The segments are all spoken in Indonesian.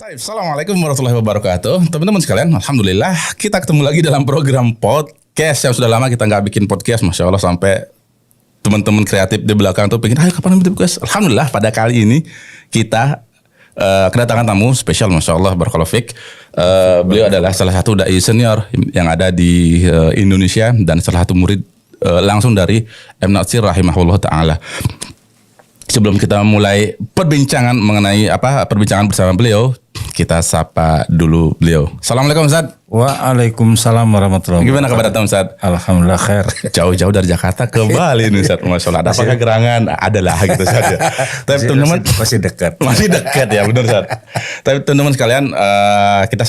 Assalamualaikum warahmatullahi wabarakatuh. Teman-teman sekalian, alhamdulillah kita ketemu lagi dalam program podcast yang sudah lama kita nggak bikin podcast. Masya Allah, sampai teman-teman kreatif di belakang tuh pengen, ayo kapan bikin podcast. Alhamdulillah pada kali ini kita kedatangan tamu spesial, Masya Allah, barakallahu fiik. Beliau adalah salah satu dai senior yang ada di Indonesia dan salah satu murid langsung dari M. Natsir rahimahullah ta'ala. Sebelum kita mulai perbincangan mengenai perbincangan bersama beliau, kita sapa dulu beliau. Assalamualaikum Ustaz. Waalaikumsalam warahmatullahi wabarakatuh. Gimana kabar datang Ustaz? Alhamdulillah khair. Jauh-jauh dari Jakarta ke Bali nih Ustaz. Masya Allah. Ada apakah gerangan? Adalah gitu saja. Tapi teman-teman masih dekat. Masih dekat ya, benar Ustaz. Tapi teman-teman sekalian, kita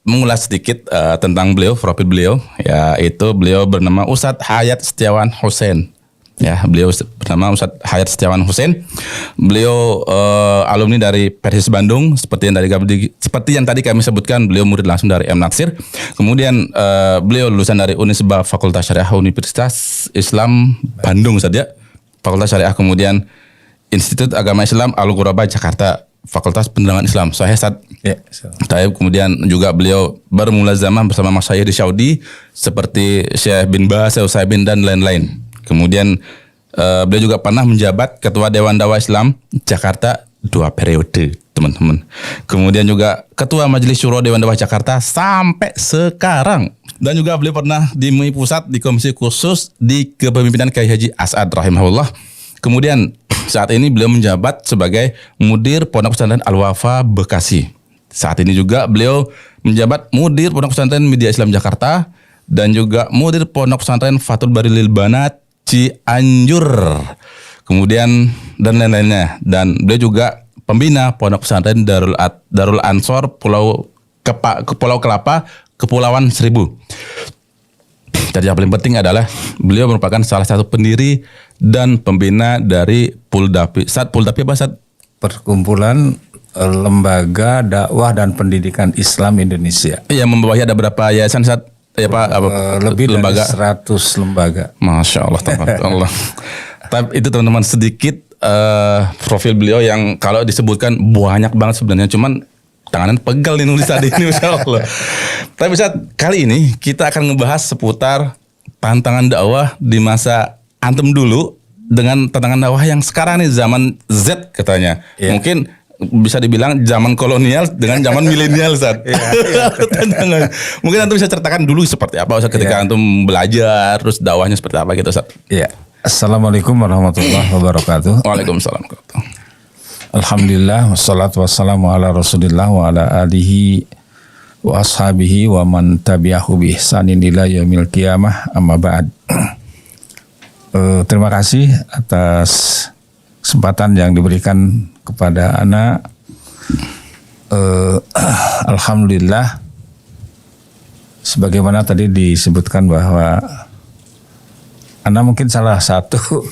mengulas sedikit tentang beliau, profil beliau. Yaitu beliau bernama Ustadz Hayat Setiawan Hussein. Ya, beliau bernama Ustadz Hayat Setiawan Hussein. Beliau alumni dari Persis Bandung, seperti yang tadi kami sebutkan. Beliau murid langsung dari M. Natsir. Kemudian beliau lulusan dari Unisba Fakultas Syariah Universitas Islam Bandung saja, Fakultas Syariah. Kemudian Institut Agama Islam Al-Ghuraba Jakarta, Fakultas Penerangan Islam. Sahih Ustaz? Ya. Kemudian juga beliau bermulazamah bersama masyayikh di Saudi seperti Syekh bin Baz, Syekh Utsaimin dan lain-lain. Kemudian beliau juga pernah menjabat Ketua Dewan Dakwah Islam Jakarta 2 periode, teman-teman. Kemudian juga Ketua Majelis Syuro Dewan Dakwah Jakarta sampai sekarang. Dan juga beliau pernah di MUI Pusat di Komisi Khusus di Kepemimpinan Kiai Haji As'ad rahimahullah. Kemudian saat ini beliau menjabat sebagai Mudir Pondok Pesantren Al-Wafa Bekasi. Saat ini juga beliau menjabat Mudir Pondok Pesantren Media Islam Jakarta dan juga Mudir Pondok Pesantren Fathul Bari Lil Banat Cianjur, kemudian dan lain-lainnya. Dan beliau juga pembina Pondok Pesantren Darul Ansor Pulau Kelapa, Kepulauan Seribu. Dan yang paling penting adalah beliau merupakan salah satu pendiri dan pembina dari Puldapi. Puldapi apa Ustaz? Perkumpulan Lembaga Dakwah dan Pendidikan Islam Indonesia. Iya, membawahi ada berapa yayasan Ustaz? Ya Pak, lebih lembaga? Dari 100 lembaga. Masya Allah, Allah. Tapi itu teman-teman sedikit profil beliau yang kalau disebutkan banyak banget sebenarnya, cuman tangannya pegal nih nulis tadi ini, Masya Allah. Tapi Ustaz, kali ini kita akan ngebahas seputar tantangan dakwah di masa antum dulu dengan tantangan dakwah yang sekarang nih, zaman Z katanya. Yeah. Mungkin bisa dibilang zaman kolonial dengan zaman milenial Ustaz. Tantangan. Mungkin antum bisa ceritakan dulu seperti apa Ustaz ketika antum belajar, terus dakwahnya seperti apa gitu Ustaz. Iya. Assalamualaikum warahmatullahi wabarakatuh. Waalaikumsalam. Alhamdulillah wassalatu wassalamu ala Rasulillah wa ala alihi wa ashabihi wa man tabi'ahu bi ihsanin ila yaumil qiyamah, amma ba'd. Terima kasih atas kesempatan yang diberikan kepada anak. Alhamdulillah, sebagaimana tadi disebutkan bahwa anak mungkin salah satu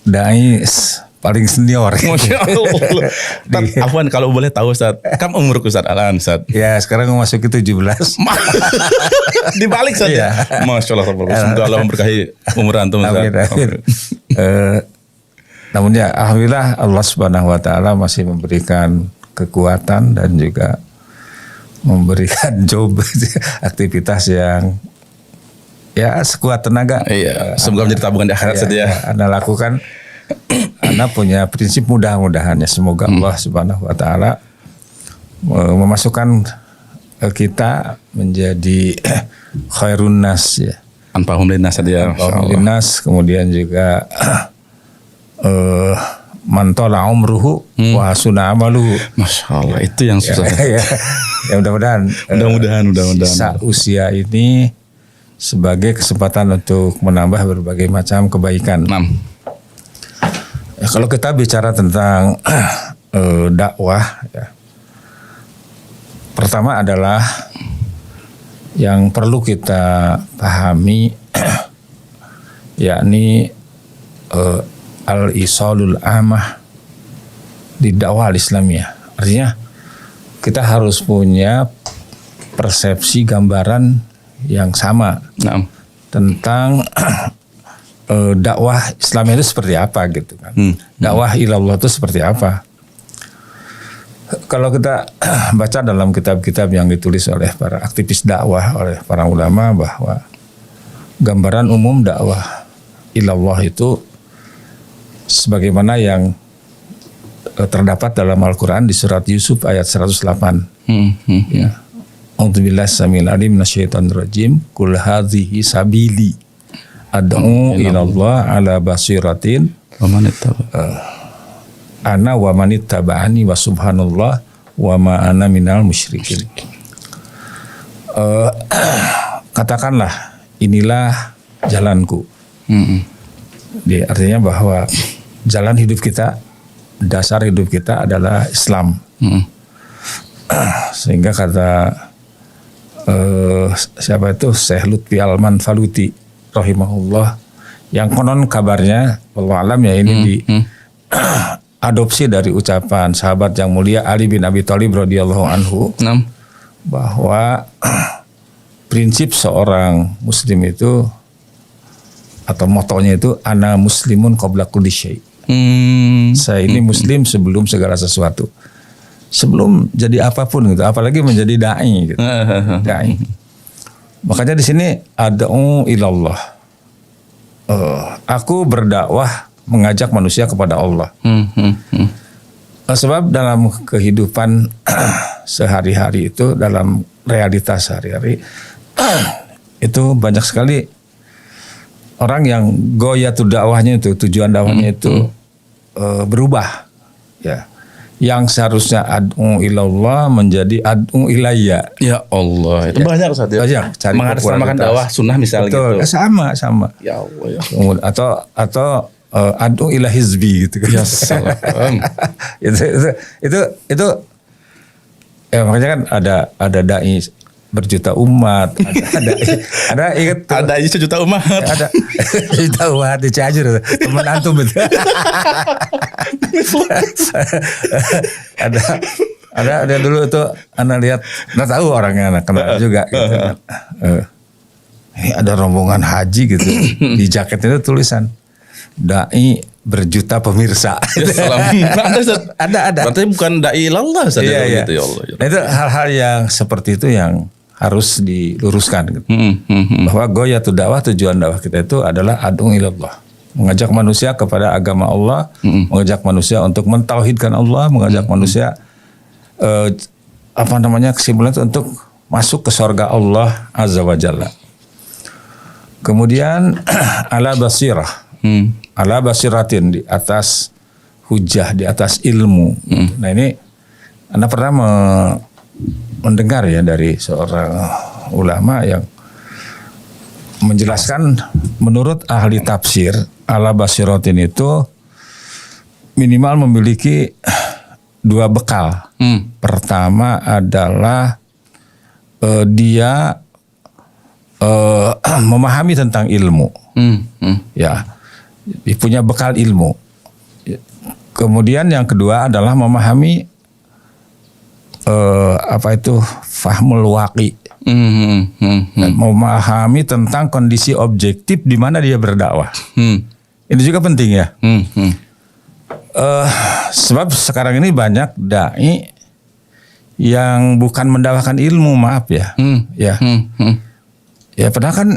dai paling senior. Masya Allah. Afwan kalau boleh tahu Ustaz, kam umur Ustaz Alan Ustaz? Ya sekarang memasuki 17. Dibalik saja. Ya. Masya Allah. Semoga Allah memberkahi umur antum Ustaz. Namun ya alhamdulillah Allah Subhanahu wa taala masih memberikan kekuatan dan juga memberikan job aktivitas yang ya sekuat tenaga. Iya, semoga menjadi tabungan di akhirat saja. Anda lakukan. Anda punya prinsip mudah-mudahan ya semoga Allah Subhanahu wa taala memasukkan kita menjadi khairun nas ya. Anfa'uhum linnas saja. Anfa'uhum linnas, kemudian juga mantola umruhu wa hasuna amaluhu. Masya Allah, itu yang susah. Ya mudah-mudahan. Sisa usia ini sebagai kesempatan untuk menambah berbagai macam kebaikan. Ya, kalau kita bicara tentang dakwah, ya, pertama adalah yang perlu kita pahami, yakni al-isalul amah di dakwah al-islamiyah. Artinya kita harus punya persepsi gambaran yang sama tentang dakwah Islam itu seperti apa gitu kan. Dakwah ilallah itu seperti apa. Kalau kita baca dalam kitab-kitab yang ditulis oleh para aktivis dakwah, oleh para ulama, bahwa gambaran umum dakwah ilallah itu sebagaimana yang terdapat dalam Al-Quran di surat Yusuf ayat 108. Ya. A'udzubillahi samil alim minasyaitonir rajim. Qul hadhihi sabili ad'u ilallah ala basiratin ana wa manittaba'ani wa subhanallah wa ma ana minal musyrikin. Katakanlah inilah jalanku. Artinya bahwa jalan hidup kita, dasar hidup kita adalah Islam. Sehingga kata siapa itu, Syekh Lutfi Al-Manfaluti rahimahullah, yang konon kabarnya wallahu alam ya ini di adopsi dari ucapan sahabat yang mulia Ali bin Abi Thalib radhiyallahu anhu, bahwa prinsip seorang muslim itu atau motonya itu ana muslimun qabla kulli syai'. Saya ini muslim sebelum segala sesuatu. Sebelum jadi apapun gitu, apalagi menjadi dai gitu. Dai. Makanya di sini ad'u ilallah. Aku berdakwah mengajak manusia kepada Allah. Sebab dalam kehidupan sehari-hari itu, dalam realitas sehari-hari itu banyak sekali orang yang goyatu dakwahnya itu, tujuan dakwahnya itu berubah. Ya, yang seharusnya ad'u ilallah menjadi ad'u ilayya. Ya Allah, itu banyak Ustaz ya. Banyak, cari mengatasnamakan dakwah sunnah misalnya. Betul, gitu. Sama. Ya Allah ya. Atau ad'u ila hizbi gitu kan. Ya salam. itu ya makanya kan ada dai berjuta umat, ada ingat Ada aja sejuta umat. ada juta umat di Cianjur, teman antum itu. ada dulu itu anak lihat, nggak tahu orangnya, anak kenal juga gitu. Ini ada rombongan haji gitu, di jaketnya itu tulisan dai berjuta pemirsa. Ya salam. Ada. Berarti bukan dai ilallah Ustaz. Iya. Gitu, ya Allah. Nah, itu hal-hal yang seperti itu yang harus diluruskan gitu. Bahwa goyatu dakwah, tujuan dakwah kita itu adalah ad'u ilallah, mengajak manusia kepada agama Allah, mengajak manusia untuk mentauhidkan Allah, mengajak manusia kesimpulan itu untuk masuk ke surga Allah azza wa jalla. Kemudian ala basirah, ala basiratin, di atas hujah, di atas ilmu. Nah ini Anda pernah mendengar ya dari seorang ulama yang menjelaskan, menurut ahli tafsir ala basiratin itu minimal memiliki dua bekal. Pertama adalah dia memahami tentang ilmu. Ya, punya bekal ilmu. Kemudian yang kedua adalah memahami fahmul waqi, memahami tentang kondisi objektif di mana dia berdakwah. Ini juga penting ya. Sebab sekarang ini banyak dai yang bukan mendakwakan ilmu, maaf ya. Ya padahal kan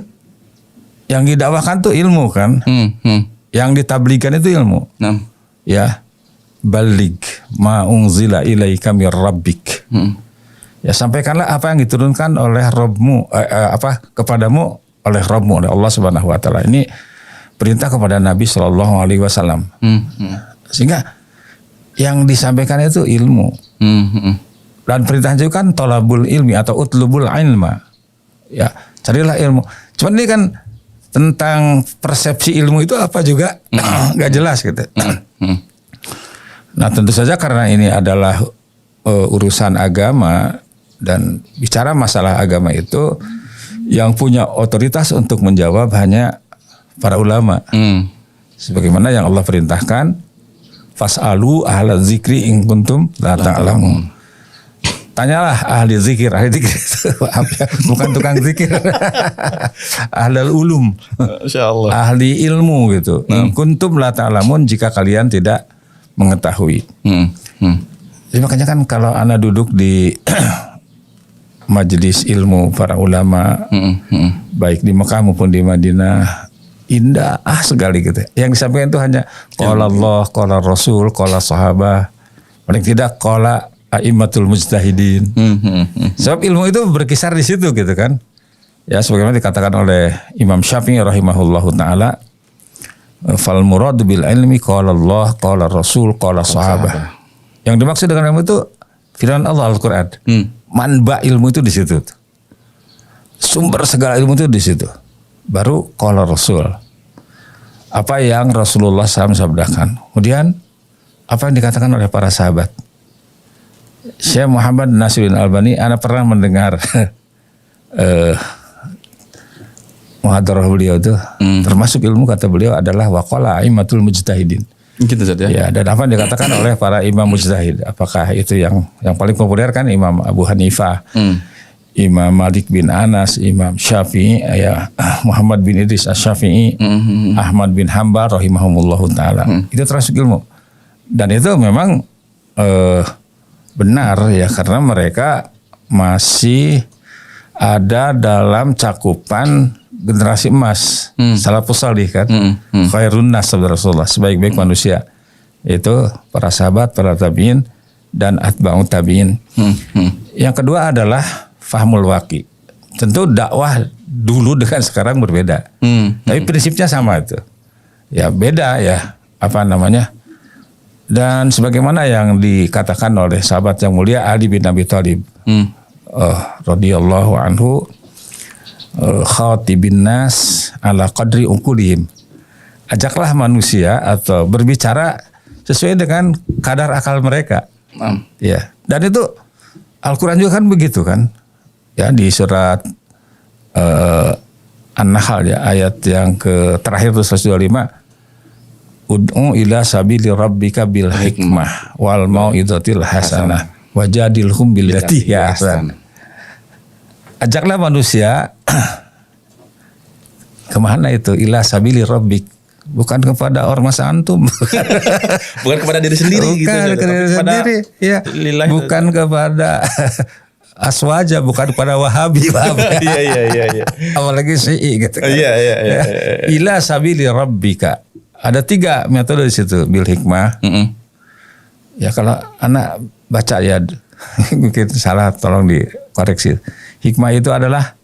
yang didakwakan tuh ilmu kan. Yang ditabligan itu ilmu. Ya. Balig ma unzila ilaika mir rabbik. Ya, sampaikanlah apa yang diturunkan oleh Rabbmu, kepadamu oleh Rabbmu, oleh Allah Subhanahu wa taala. Ini perintah kepada Nabi Shallallahu alaihi wasallam. Sehingga yang disampaikan itu ilmu. Dan perintah itu kan tolabul ilmi atau utlubul ilma. Ya, carilah ilmu. Cuman ini kan tentang persepsi ilmu itu apa juga nggak jelas gitu. Nah tentu saja karena ini adalah urusan agama, dan bicara masalah agama itu yang punya otoritas untuk menjawab hanya para ulama. Sebagaimana yang Allah perintahkan, fas'alu ahla zikri in kuntum la ta'lamun. Tanyalah ahli zikir itu bukan tukang zikir. Ahlul ulum. Insyaallah. Ahli ilmu gitu. In kuntum la ta'lamun, jika kalian tidak mengetahui. Jadi makanya kan kalau Anda duduk di majelis ilmu para ulama, baik di Mekah maupun di Madinah, indah sekali gitu. Yang disampaikan itu hanya qala Allah, qala Rasul, qala sahabah, paling tidak qala a'immatul mujtahidin. Sebab ilmu itu berkisar di situ gitu kan. Ya sebagaimana dikatakan oleh Imam Syafi'i rahimahullahu taala, fal murad bil ilmi qala Allah, qala Rasul, qala sahabah. Yang dimaksud dengan ilmu itu firman Allah Al-Qur'an. Manba ilmu itu di situ. Sumber segala ilmu itu di situ. Baru qala Rasul. Apa yang Rasulullah SAW sabdakan. Kemudian apa yang dikatakan oleh para sahabat. Syekh Muhammad Nasiruddin Albani, ana pernah mendengar muhadarah beliau itu, termasuk ilmu kata beliau adalah waqala a'immatul mujtahidin. Gitu saja. Ya, dan apa yang dikatakan oleh para imam mujtahid. Apakah itu yang paling populer kan Imam Abu Hanifah, Imam Malik bin Anas, Imam Syafi'i, ya Muhammad bin Idris Asy-Syafi'i, Ahmad bin Hanbal rahimahumullahu taala. Itu termasuk ilmu. Dan itu memang benar ya, karena mereka masih ada dalam cakupan generasi emas, salafus salih kan, khairun nas sabda Rasulullah, sebaik-baik manusia itu para sahabat, para tabiin dan atba'ut tabiin. Yang kedua adalah fahmul waqi. Tentu dakwah dulu dengan sekarang berbeda, tapi prinsipnya sama itu. Ya beda ya, apa namanya? Dan sebagaimana yang dikatakan oleh sahabat yang mulia Ali bin Abi Thalib, radhiyallahu anhu, khatibin nas ala qadri uqulihim. Ajaklah manusia atau berbicara sesuai dengan kadar akal mereka. Ya. Dan itu Al-Qur'an juga kan begitu kan. Ya, di surat An-Nahl ya, ayat yang terakhir itu 125. Ud'u ila sabili rabbika bil hikmah wal mau'izatil hasanah wajadilhum billati hiya ahsan. Ajaklah manusia kemana itu? Ila sabili rabbik. Bukan kepada ormas antum. Bukan kepada diri sendiri. Bukan gitu. Kepada diri sendiri. Ya. Bukan kepada Aswaja, bukan kepada Wahabi. Iya. Apalagi Syi'i gitu kan. Iya. Ila sabili rabbika. Ada 3 metode di situ. Bil hikmah. Ya kalau anak baca ya mungkin salah, tolong dikoreksi. Hikmah itu adalah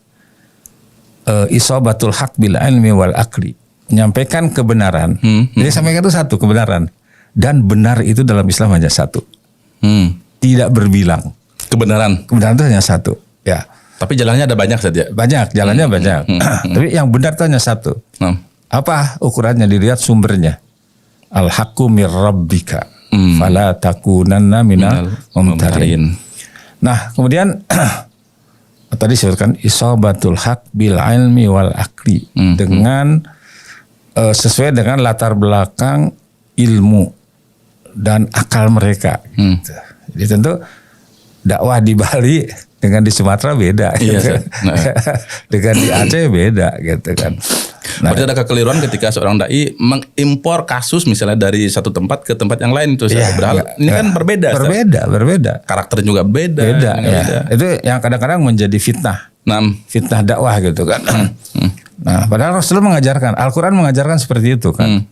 isobatul haq bil ilmi wal akli. Menyampaikan kebenaran. Jadi sampaikan itu satu, kebenaran. Dan benar itu dalam Islam hanya satu. Tidak berbilang. Kebenaran itu hanya satu. Ya. Tapi jalannya ada banyak saja. Banyak, jalannya banyak. Tapi yang benar itu hanya satu. Apa ukurannya? Dilihat sumbernya. Al-haqqu mir rabbika. Fala takunanna minal mumtarin. Nah, kemudian tadi disebutkan isobatul haq bil ilmi wal akli, dengan sesuai dengan latar belakang ilmu dan akal mereka. Jadi tentu dakwah di Bali dengan di Sumatera beda, gitu. Dengan di Aceh beda, gitu kan. Nah, berarti ada kekeliruan ketika seorang dai mengimpor kasus misalnya dari satu tempat ke tempat yang lain itu. Ini kan berbeda. Berbeda. Karakternya juga beda. Beda. Itu yang kadang-kadang menjadi fitnah. Fitnah dakwah gitu kan. Nah, padahal Rasulullah mengajarkan, Al-Quran mengajarkan seperti itu kan.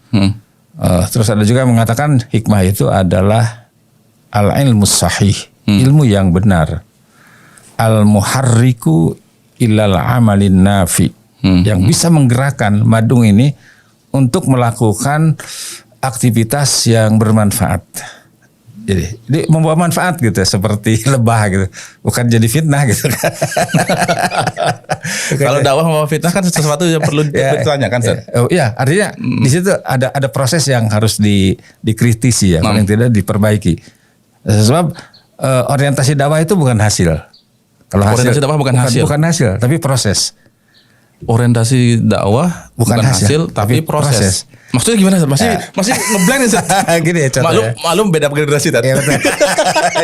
Terus ada juga yang mengatakan hikmah itu adalah al-ilmu sahih, ilmu yang benar. Al-muharriku illal amalin nafi, yang bisa menggerakkan madung ini untuk melakukan aktivitas yang bermanfaat. Jadi membawa manfaat gitu, seperti lebah gitu, bukan jadi fitnah gitu kan. Kalau dakwah membawa fitnah kan sesuatu yang perlu ditanyakan, Ustaz. Iya, artinya di situ ada proses yang harus dikritisi ya, paling tidak diperbaiki. Sebab orientasi dakwah itu bukan hasil. Kalau orientasi dakwah bukan hasil, tapi proses. Orientasi dakwah bukan hasil tapi proses. Maksudnya gimana? Masih ngeblank nih. Gini ya contohnya. Malum beda generasi tadi.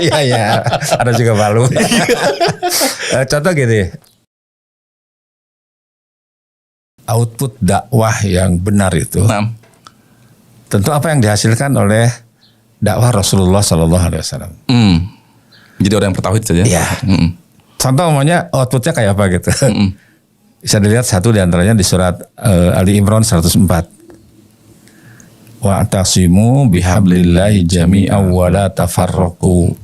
Iya. Ada juga malu. Contoh gini. Output dakwah yang benar itu. Tentu apa yang dihasilkan oleh dakwah Rasulullah Sallallahu Alaihi Wasallam. Jadi orang yang bertauhid saja. Iya. Contoh namanya outputnya kayak apa gitu. Bisa dilihat satu di antaranya di surat Ali Imran 104. Wa'tasimu bihablillahi jami'an wa la tafarraqu.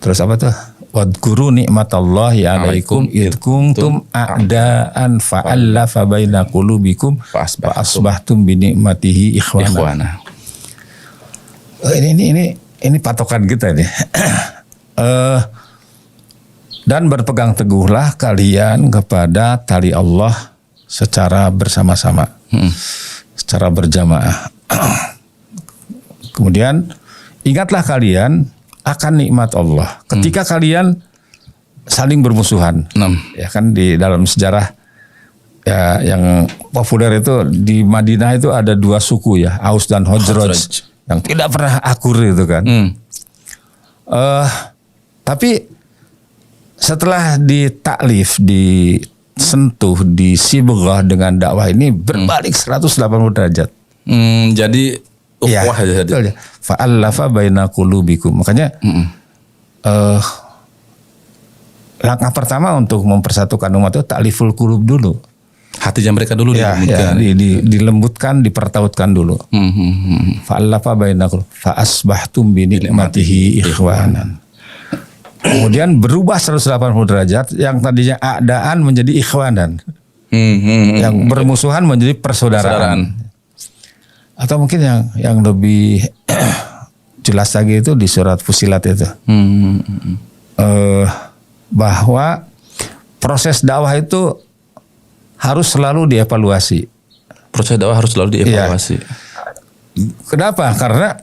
Terus apa tuh? Wadhkuru ni'matallahi 'alaikum id kuntum a'daan fa'allafa baina qulubikum fa asbahtum bi ni'matihi ikhwana. Ini patokan kita ini. Dan berpegang teguhlah kalian kepada tali Allah secara bersama-sama, secara berjamaah. Kemudian ingatlah kalian akan nikmat Allah ketika kalian saling bermusuhan. Ya kan di dalam sejarah ya yang populer itu di Madinah itu ada dua suku ya, Aus dan Khazraj yang tidak pernah akur itu kan. Tapi setelah ditaklif, disentuh, disibghah dengan dakwah ini berbalik 180 derajat. Jadi ukhuwah ya. Fa'allafa baina qulubikum. Makanya langkah pertama untuk mempersatukan umat itu ta'liful qulub dulu. Hatinya mereka dulu dilembutkan, dipertautkan dulu. Fa'allafa baina qulub fa asbahtum bi ni'matihi ikhwanan. Kemudian berubah 180 derajat, yang tadinya a'daan menjadi ikhwanan. Yang bermusuhan menjadi persaudaraan. Atau mungkin yang lebih jelas lagi itu di surat Fusilat itu. Bahwa proses dakwah itu harus selalu dievaluasi. Proses dakwah harus selalu dievaluasi. Ya. Kenapa? Karena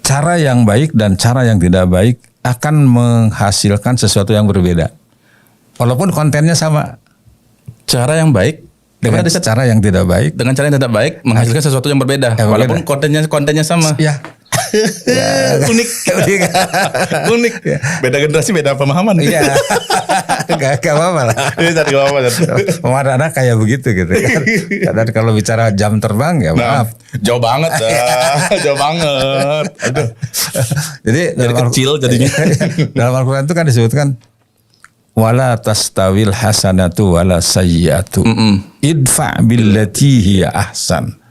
cara yang baik dan cara yang tidak baik akan menghasilkan sesuatu yang berbeda. Walaupun kontennya sama. Cara yang baik dengan cara yang tidak baik, menghasilkan sesuatu yang berbeda, walaupun kontennya sama. Ya. Unik. Beda generasi, beda pemahaman. Iya. Gak apa-apa lah. Pemahaman anak kayak begitu gitu kan. Dan kalau bicara jam terbang ya maaf. Jauh banget jauh banget. Aduh. Jadi kecil jadinya. Dalam Al-Quran itu kan disebutkan wala tastawil hasanatu wala sayyiatu idfa billati hiya ahsan.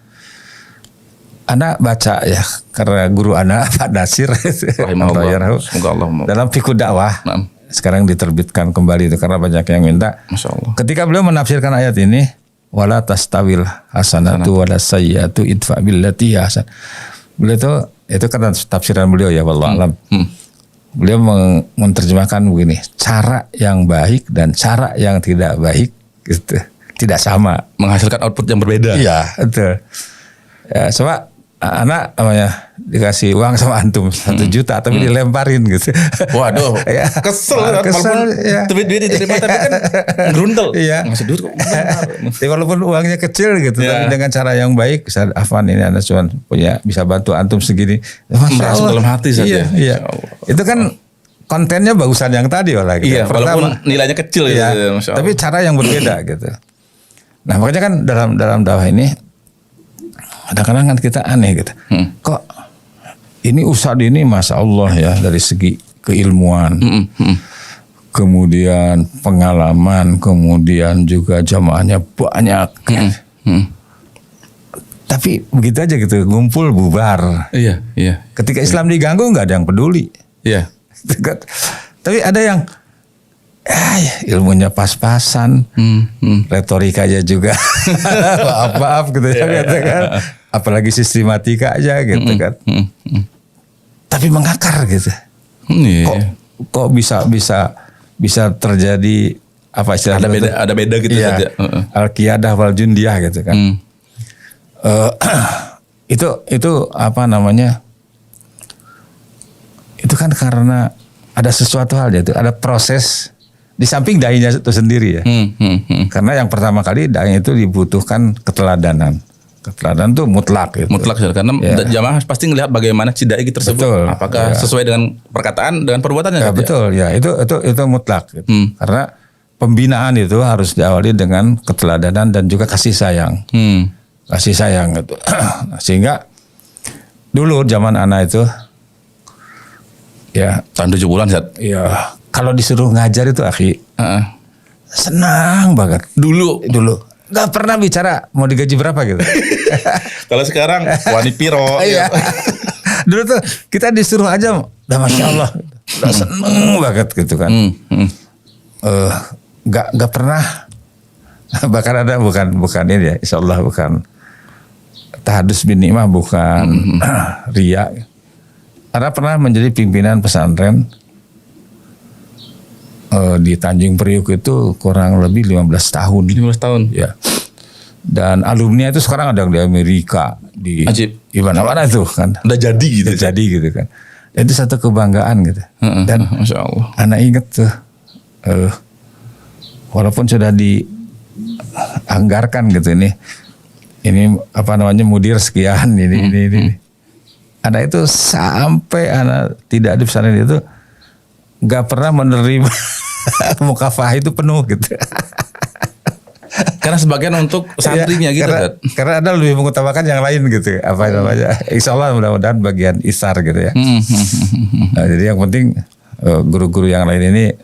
Anak baca ya karena guru anak Pak Nasir semoga Allah dalam fikih dakwah sekarang diterbitkan kembali itu karena banyak yang minta. Masya Allah. Ketika beliau menafsirkan ayat ini wala tastawil hasanatu wala sayyiatu idfa billati hiya ahsan. Beliau itu kan tafsiran beliau ya wallahu alam. Beliau menerjemahkan begini, cara yang baik dan cara yang tidak baik gitu, tidak sama, menghasilkan output yang berbeda. Iya, betul. Ya, coba anak namanya dikasih uang sama antum 1 juta tapi dilemparin gitu. Waduh, ya. Kesel ya. Duit diterima tapi kan grundel. Iya. Ngasih duit kok. Walaupun uangnya kecil gitu, tapi dengan cara yang baik, bisa Afwan ini Anda cuma punya bisa bantu antum segini. Merasa dalam hati saja. Iya. Itu kan kontennya bagusan yang tadi lah gitu. Iya, walaupun nilainya kecil ya, gitu. Tapi cara yang berbeda gitu. Nah, makanya kan dalam dakwah ini kadang-kadang kan kita aneh gitu. Kok ini Ustadz ini Masya Allah ya dari segi keilmuan, kemudian pengalaman, kemudian juga jamaahnya banyak. Tapi begitu aja gitu, ngumpul bubar. Iya. Ketika Islam diganggu nggak ada yang peduli. Iya. Tapi ada yang ilmunya pas-pasan, retorikanya juga maaf gitu ya, kan. Apalagi sistematika aja gitu kan. Tapi mengakar gitu. Kok bisa terjadi apa istilahnya? Ada beda gitu saja. Al-Qiyadah wal Jundiyah gitu kan. Itu apa namanya? Itu kan karena ada sesuatu hal itu, ada proses di samping dai-nya itu sendiri ya. Karena yang pertama kali dai itu dibutuhkan keteladanan. Keteladanan itu mutlak gitu. Mutlak karena jamaah pasti ngelihat bagaimana si dai tersebut. Betul, apakah sesuai dengan perkataan dengan perbuatannya. Ya, betul ya, itu mutlak gitu. Karena pembinaan itu harus diawali dengan keteladanan dan juga kasih sayang. Kasih sayang gitu. Sehingga dulu zaman anak itu ya Tahun 70-an Zat. ya kalau disuruh ngajar itu akhi Heeh. senang banget Dulu. nggak pernah bicara mau digaji berapa gitu. Kalau sekarang wani piro. Iya. Dulu tuh kita disuruh aja udah masya Allah udah seneng banget gitu kan. Nggak pernah bahkan ada bukan ini ya insya Allah bukan tahadus bin ni'mah bukan ria. Karena pernah menjadi pimpinan pesantren di Tanjung Priuk itu kurang lebih 15 tahun. 15 tahun. Ya. Dan alumni itu sekarang ada di Amerika, di Ajib. mana tuh kan. Udah jadi gitu. Udah jadi gitu kan. Itu satu kebanggaan gitu. Dan Masya Allah. anak inget tuh, walaupun sudah dianggarkan gitu ini apa namanya mudir sekian ini. Anak itu sampai anak tidak di pesantren itu nggak pernah menerima mukafah itu penuh gitu. Karena sebagian untuk santrinya gitu kan. Karena ada lebih mengutamakan yang lain gitu. Apa namanya? Insya Allah mudah-mudahan bagian isar gitu ya. Nah, jadi yang penting guru-guru yang lain ini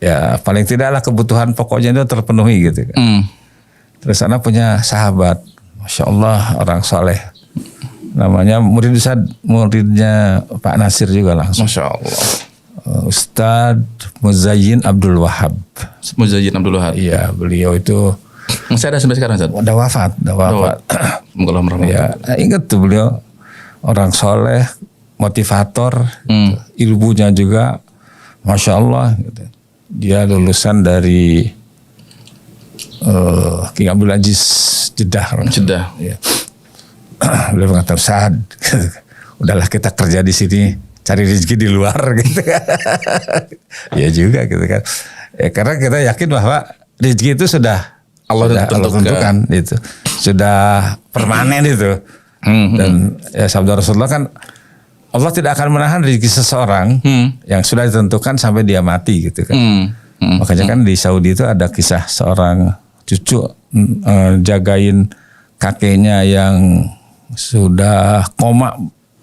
ya paling tidaklah kebutuhan pokoknya itu terpenuhi gitu kan. Terus anak punya sahabat, Masya Allah orang soleh. Namanya muridnya Pak Nasir juga langsung. Masya Allah. Ustadz Muzayyin Abdul Wahab. Muzayyin Abdul Wahab. Iya, beliau itu masih ada sampai sekarang, Ustaz? udah wafat. Ya, ingat tuh beliau orang soleh, motivator, gitu. Ilmunya juga, Masya Allah. Gitu. Dia lulusan dari King Abdul Aziz Jeddah. Ya. Beliau mengatakan Saad, udahlah kita kerja di sini, cari rezeki di luar gitu kan. Ya juga gitu kan. Ya, karena kita yakin bahwa rezeki itu sudah Allah tentukan itu. Sudah permanen itu. Dan ya sabda Rasulullah kan Allah tidak akan menahan rezeki seseorang yang sudah ditentukan sampai dia mati gitu kan. Makanya kan di Saudi itu ada kisah seorang cucu jagain kakeknya yang sudah koma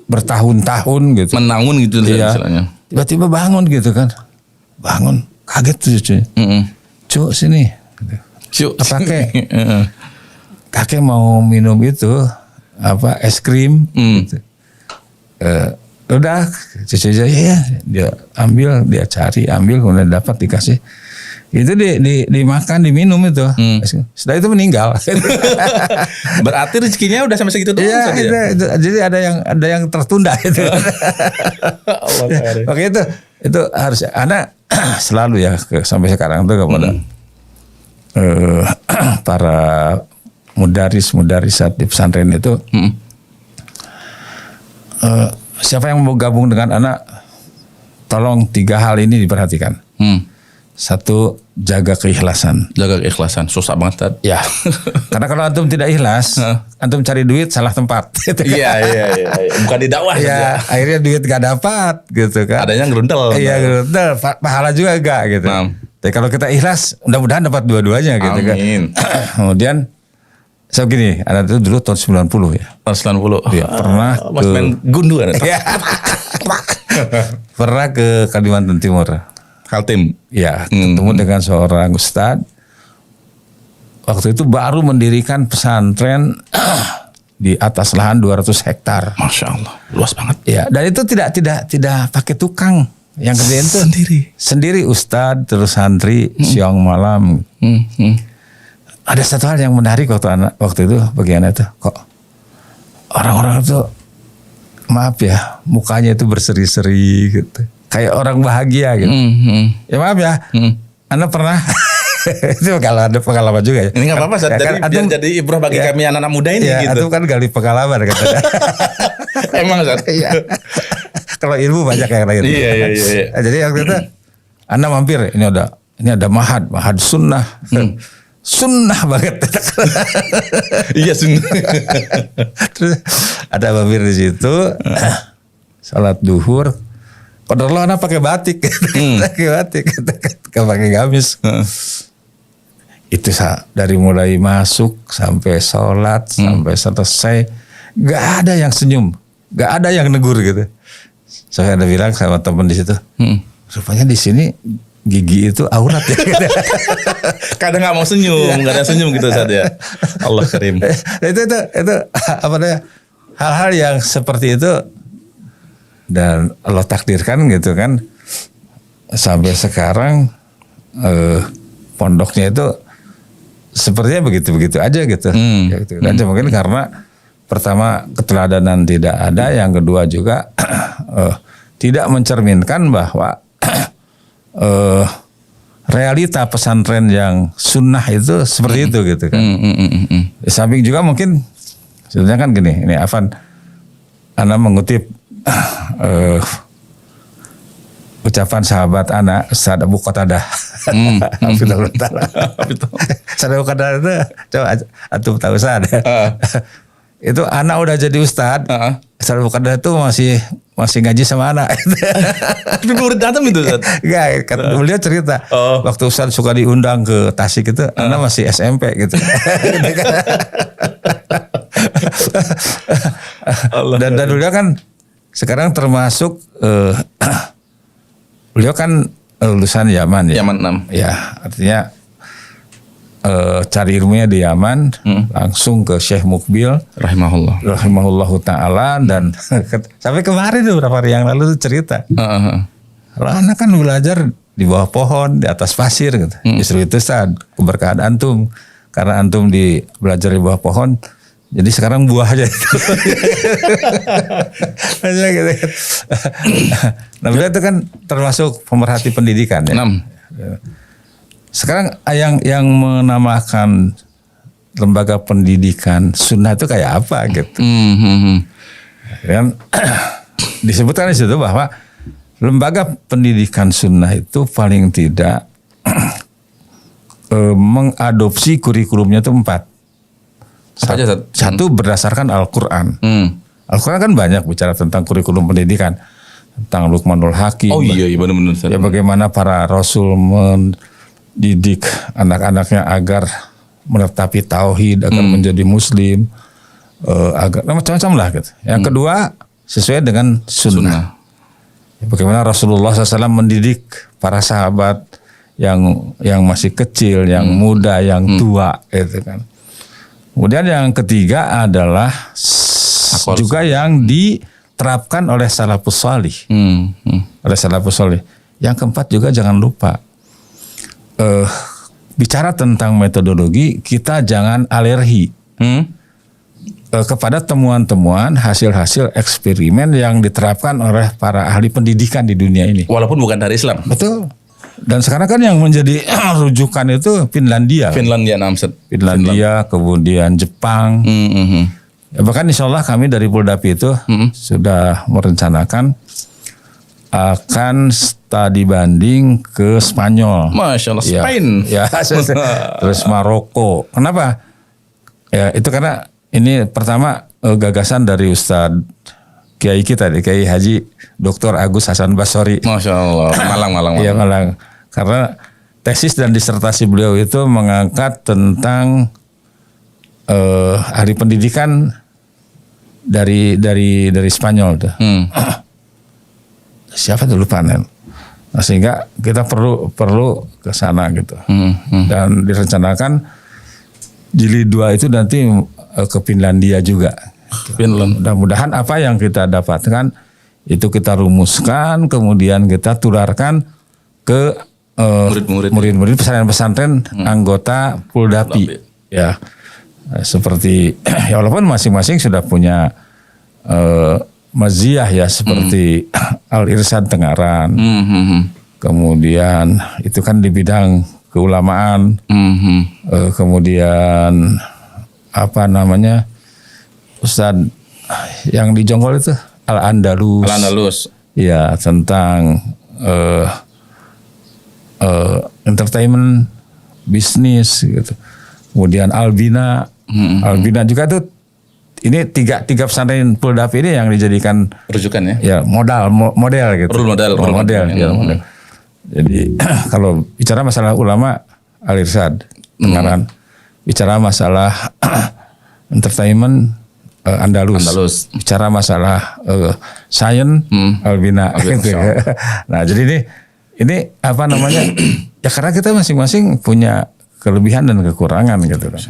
bertahun-tahun gitu. Menangun gitu iya. Istilahnya. Tiba-tiba bangun gitu kan. Bangun, kaget tuh cucunya. Cuk sini. Cuk. Kakek. Kakek mau minum itu apa es krim gitu. Udah cucunya ya dia ambil, dia cari, ambil kemudian dapat dikasih. Itu dimakan, diminum itu. Setelah itu meninggal. Berarti rezekinya udah sampai segitu doang. Iya, itu, jadi ada yang tertunda itu. Oke itu harus anak selalu ya sampai sekarang tuh kepada para mudarisat di pesantren itu. Siapa yang mau gabung dengan anak, tolong 3 hal ini diperhatikan. Satu, jaga keikhlasan. Jaga keikhlasan, susah banget Tad. Ya, karena kalau antum tidak ikhlas, antum cari duit salah tempat. Gitu kan. Iya. Bukan di dakwah. Ya, akhirnya duit gak dapat, gitu kan. Adanya ngerundel. Iya, ngerundel. Pahala juga enggak, gitu. Tapi kalau kita ikhlas, mudah-mudahan dapat dua-duanya, gitu kan. Amin. Kemudian, saya begini, anak itu dulu tahun 90 ya. Tahun 90. Ya, pernah Mas main gundu kan? Pernah ke Kalimantan Timur. Kaltim. Ya, ketemu dengan seorang ustadz. Waktu itu baru mendirikan pesantren di atas lahan 200 hektar. Masya Allah, luas banget. Ya, dan itu tidak pakai tukang. Yang kerjain itu sendiri ustadz terus santri siang malam. Ada satu hal yang menarik waktu itu bagian itu, kok orang-orang itu maaf ya mukanya itu berseri-seri gitu. Kayak orang bahagia gitu. Ya maaf ya, Anda pernah itu kalau ada pengalaman juga ya. Ini nggak apa-apa, ya, jadi ibrah bagi kami anak-anak muda ini ya, gitu. Itu kan gali pengalaman katanya. Emang Zat? Iya. Kalau ilmu banyak yang lain. Iya. Jadi waktu itu Anda mampir, ini ada mahad sunnah. Sunnah banget. Iya sunnah. Terus ada mampir di situ, salat duhur. Padahal anak pakai batik, pakai batik, gak pakai gamis. Itu dari mulai masuk sampai sholat sampai selesai, gak ada yang senyum. nggak ada yang negur gitu. Saya ada bilang sama teman di situ, rupanya di sini gigi itu aurat ya. Kadang nggak mau senyum, nggak ada senyum gitu saat ya. Allah karim. itu apa namanya, hal-hal yang seperti itu dan Allah takdirkan gitu kan, sampai sekarang pondoknya itu sepertinya begitu-begitu aja gitu. Ya, gitu. Dan mungkin karena pertama keteladanan tidak ada, yang kedua juga tidak mencerminkan bahwa realita pesantren yang sunnah itu seperti itu gitu kan. Di samping juga mungkin sebenarnya kan gini, ini Afan, Ana mengutip ucapan sahabat anak Ustaz Abu Qatadah. Ustaz Abu Qatadah itu coba antum tahu Ustaz. Itu anak udah jadi Ustaz. Ustaz Abu Qatadah itu masih ngaji sama anak. Tapi murid datang itu Ustaz. Enggak, beliau cerita waktu Ustaz suka diundang ke Tasik itu, anak masih SMP gitu. Dan beliau kan sekarang termasuk beliau kan lulusan Yaman ya. Yaman 6. Ya, artinya cari ilmunya di Yaman, langsung ke Syekh Mukbil rahimahullahu taala, dan sampai kemarin tuh beberapa hari yang lalu tuh cerita. Kalau anak kan belajar di bawah pohon, di atas pasir gitu. Justru itu saat keberkahan antum, karena antum belajar di bawah pohon. Jadi sekarang buah aja. Gitu. Nah, beliau itu kan termasuk pemerhati pendidikan ya. 6. Sekarang yang menamakan lembaga pendidikan sunnah itu kayak apa gitu. Dan disebutkan di situ bahwa lembaga pendidikan sunnah itu paling tidak mengadopsi kurikulumnya itu 4. Satu berdasarkan Al-Quran. Al-Quran kan banyak bicara tentang kurikulum pendidikan, tentang Luqmanul Hakim. Oh iya benar-benar. Ya, bagaimana para rasul mendidik anak-anaknya agar menetapi tauhid, agar menjadi muslim, agar macam-macam lah gitu. Yang kedua sesuai dengan sunnah. Ya, bagaimana Rasulullah SAW mendidik para sahabat yang masih kecil, yang muda, yang tua, gitu kan. Kemudian yang ketiga adalah juga yang diterapkan oleh salafus salih. Oleh salafus salih. Yang keempat juga jangan lupa, bicara tentang metodologi, kita jangan alergi kepada temuan-temuan, hasil-hasil eksperimen yang diterapkan oleh para ahli pendidikan di dunia ini. Walaupun bukan dari Islam. Betul. Dan sekarang kan yang menjadi rujukan itu Finlandia. Finlandia, kemudian Jepang. Ya, bahkan insya Allah kami dari Poldapi itu sudah merencanakan akan studi banding ke Spanyol. Masya Allah, Spain. Ya, terus Maroko. Kenapa? Ya itu karena ini pertama gagasan dari Ustadz Kiai kita, Kiai Haji Dr. Agus Hasan Basori. Masya Allah, Malang. Iya Malang. Karena tesis dan disertasi beliau itu mengangkat tentang ahli pendidikan dari Spanyol tuh. Siapa tuh lupa nih. Nah, sehingga kita perlu ke sana gitu. Dan direncanakan jilid 2 itu nanti ke Finlandia juga. Finland. Mudah-mudahan apa yang kita dapatkan itu kita rumuskan, kemudian kita tularkan ke murid-murid pesantren-pesantren anggota Poldapi. Ya, seperti ya walaupun masing-masing sudah punya maziyah ya, seperti Al-Irsyad Tengaran. Kemudian itu kan di bidang keulamaan. Kemudian apa namanya? Ustadz yang di Jonggol itu Al-Andalus. Ya, tentang entertainment bisnis gitu. Kemudian Albina juga tuh, ini tiga pesantren Poldapi ini yang dijadikan rujukan ya. Ya, model gitu. Role model. Jadi kalau bicara masalah ulama, Al-Irsyad Tengaran. Bicara masalah entertainment, Andalus. Bicara masalah sains Albina. Gitu. Nah, jadi ini apa namanya? Ya karena kita masing-masing punya kelebihan dan kekurangan gitu kan.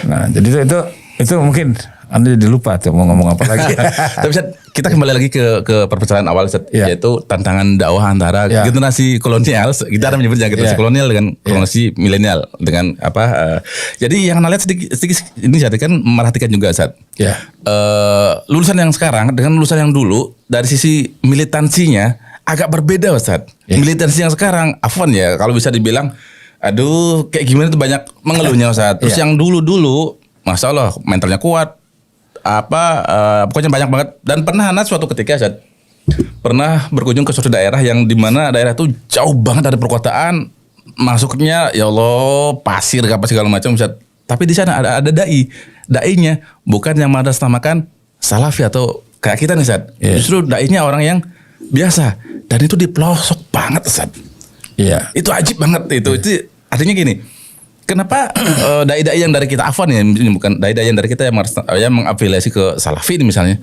Nah, jadi itu mungkin Anda jadi lupa tuh mau ngomong apa lagi. Tapi Ustaz, kita kembali lagi ke perpecahan awal Ustaz, yaitu tantangan dakwah antara generasi kolonial, kita ada menyebutnya generasi kolonial dengan generasi milenial dengan apa? Jadi yang Anda lihat sedikit ini jadi kan merhatikan juga Ustaz. Lulusan yang sekarang dengan lulusan yang dulu dari sisi militansinya agak berbeda Ustaz. Militansi yang sekarang, afwan ya kalau bisa dibilang, aduh kayak gimana tuh banyak mengeluhnya Ustaz. Terus yang dulu Masya Allah mentalnya kuat. Pokoknya banyak banget. Dan pernah Anas suatu ketika Ustaz, pernah berkunjung ke suatu daerah yang dimana daerah itu jauh banget dari perkotaan, masuknya ya Allah pasir apa segala macam Ustaz. Tapi di sana ada dai-nya bukan yang mengatasnamakan salafi atau kayak kita nih Ustaz. Justru dai-nya orang yang biasa dan itu di pelosok banget Ustaz. Itu ajib banget itu artinya gini. Kenapa dai-dai yang dari kita afwan ya, bukan dai-dai yang dari kita yang mengafiliasi ke salafi ini misalnya,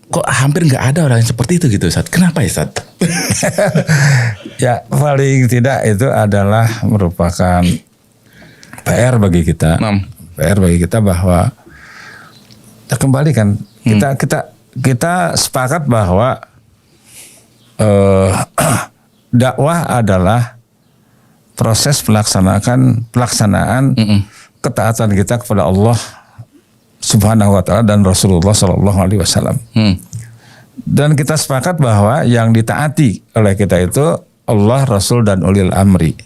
kok hampir nggak ada orang yang seperti itu gitu Ustaz. Kenapa ya Ustaz? Ya paling tidak itu adalah merupakan PR bagi kita. PR bagi kita bahwa kembali kan kita sepakat bahwa dakwah adalah proses pelaksanaan ketaatan kita kepada Allah Subhanahu wa taala dan Rasulullah sallallahu alaihi wasallam. Dan kita sepakat bahwa yang ditaati oleh kita itu Allah, Rasul dan ulil amri.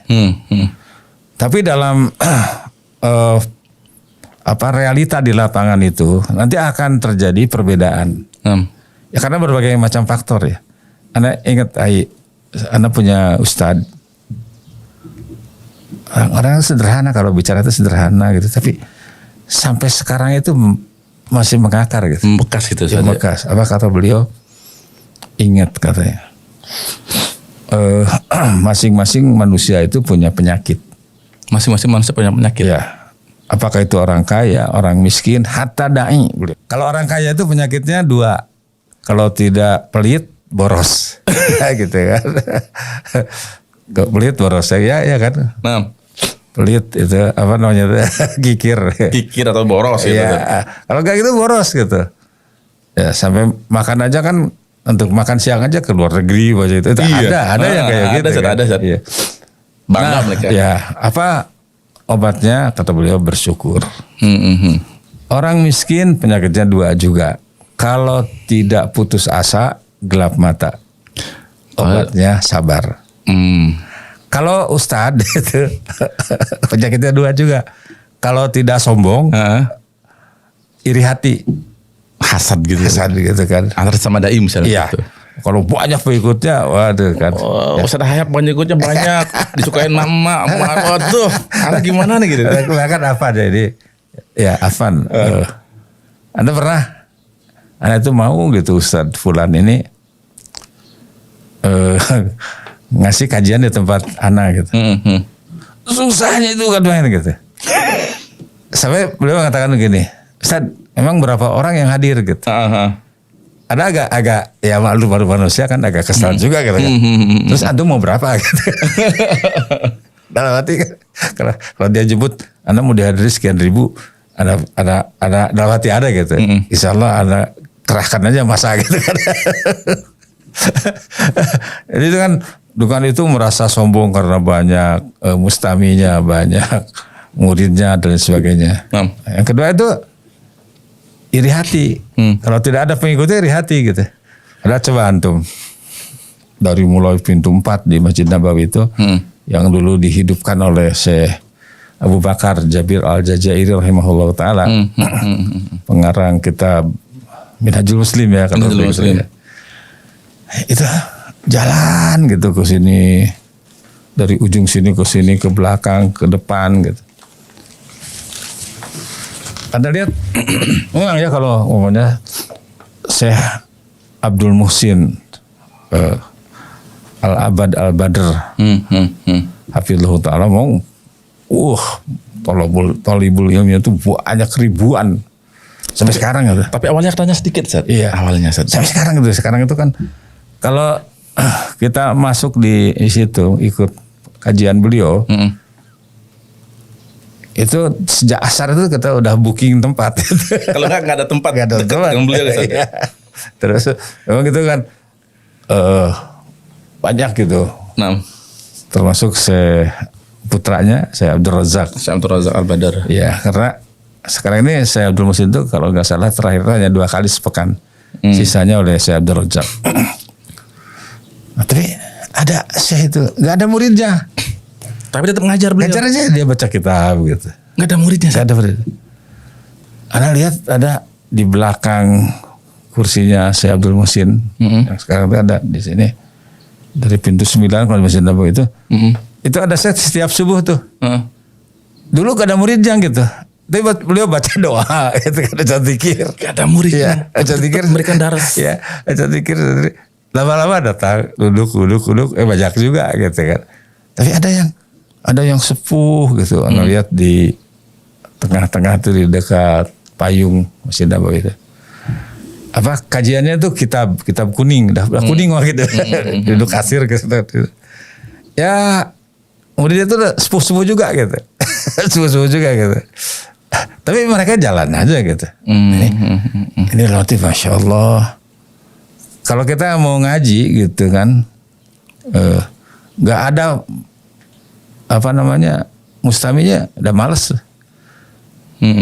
Tapi dalam realita di lapangan itu nanti akan terjadi perbedaan. Ya karena berbagai macam faktor ya. Anda ingat Anda punya ustadz, orang sederhana, kalau bicara itu sederhana gitu, tapi sampai sekarang itu masih mengakar gitu. Bekas gitu saja. Bekas. Apa kata beliau? Ingat katanya. Masing-masing manusia itu punya penyakit. Masing-masing manusia punya penyakit. Ya. Apakah itu orang kaya, orang miskin, hatta dai. Kalau orang kaya itu penyakitnya 2. Kalau tidak pelit, boros. Gitu kan. Pelit boros ya kan. Pelit itu apa namanya kikir atau boros gitu. Kalau kayak gitu boros gitu. Ya sampai makan aja kan, untuk makan siang aja ke luar negeri aja itu. Ada yang kayak gitu. Ada. Bangga mereka. Ya, apa obatnya kata beliau bersyukur. Orang miskin penyakitnya 2 juga. Kalau tidak putus asa, gelap mata. Obatnya sabar. Kalau ustadz itu penyakitnya 2 juga. Kalau tidak sombong, iri hati, hasad gitu kan. Antara sama dai misalnya. Iya. Gitu. Kalau banyak pengikutnya, waduh kan. Ustadz Hayat pengikutnya banyak, disukain mama, waduh, anak gimana nih gitu. Kan apa jadi? Ya Afan, Anda pernah? Anda itu mau gitu Ustadz Fulan ini ngasih kajian di tempat anak gitu. Susahnya itu kan main gitu. Sampai beliau mengatakan begini, Ustaz, emang berapa orang yang hadir gitu? Ada agak ya malu manusia kan agak kesal juga gitu kan. Terus antum mau berapa gitu. Dalam hati kan, kalau dia jemput, Anda mau dihadiri sekian ribu, ada dalam hati ada gitu. Insya Allah Anda kerahkan aja masa gitu kan. Jadi itu kan bukan itu merasa sombong karena banyak mustaminya, banyak muridnya dan sebagainya. Yang kedua itu iri hati. Kalau tidak ada pengikutnya iri hati gitu. Ada coba antum dari mulai pintu 4 di Masjid Nabawi itu yang dulu dihidupkan oleh Syekh Abu Bakar Jabir Al-Jazairi rahimahullah ta'ala. Pengarang kitab Minhajul Muslim ya. Minhajul Muslim. Itu jalan gitu ke sini, dari ujung sini ke sini, ke belakang, ke depan gitu. Anda lihat, memang ya kalau umumnya Syekh Abdul Muhsin Al-Abad Al-Badr hafizallahu ta'ala talibul ilmiah itu banyak ribuan Sampai sekarang gitu. Tapi awalnya katanya sedikit, Ustaz. Iya. Awalnya, Ustaz. Sampai sekarang gitu. Sekarang itu kan kalau kita masuk di situ ikut kajian beliau, itu sejak asar itu kita udah booking tempat. Kalau nggak ada tempat. Nggak ada dekat tempat. dengan beliau, Ustaz. Iya. Terus memang gitu kan banyak gitu. Nah, Termasuk putranya saya Abdul Razak. Syekh Abdul Razak Al-Badar. Ya, karena sekarang ini saya Abdul Muhsin itu kalau nggak salah terakhir hanya 2 kali sepekan. Sisanya oleh saya Abdul Razak. Nah, tapi ada saya itu nggak ada muridnya. Tapi tetap ngajar beliau. Ngajar aja dia baca kitab gitu. Nggak ada muridnya. Nggak ada murid. Anda lihat ada di belakang kursinya saya Abdul Muhsin yang sekarang itu ada di sini dari pintu 9 kalau Masjid Nabawi itu. Itu ada set setiap subuh tuh. Dulu gak ada muridnya gitu. Tapi beliau baca doa, itu kan ada zikir. Nggak ada muridnya. Iya, ada zikir. Memberikan daras. Ya, ada zikir. Lama-lama datang, duduk, banyak juga gitu kan. Tapi ada yang sepuh gitu. Anda lihat di tengah-tengah tuh di dekat payung Masjid Nabawi itu. Apa kajiannya tuh kitab kuning, udah kuning wah gitu. Duduk kasir gitu. Ya muridnya tuh sepuh-sepuh juga gitu. Sepuh-sepuh juga gitu. Tapi mereka jalan aja gitu. Ini relatif Masya Allah. Kalau kita mau ngaji gitu kan, nggak ada apa namanya mustaminya, udah males.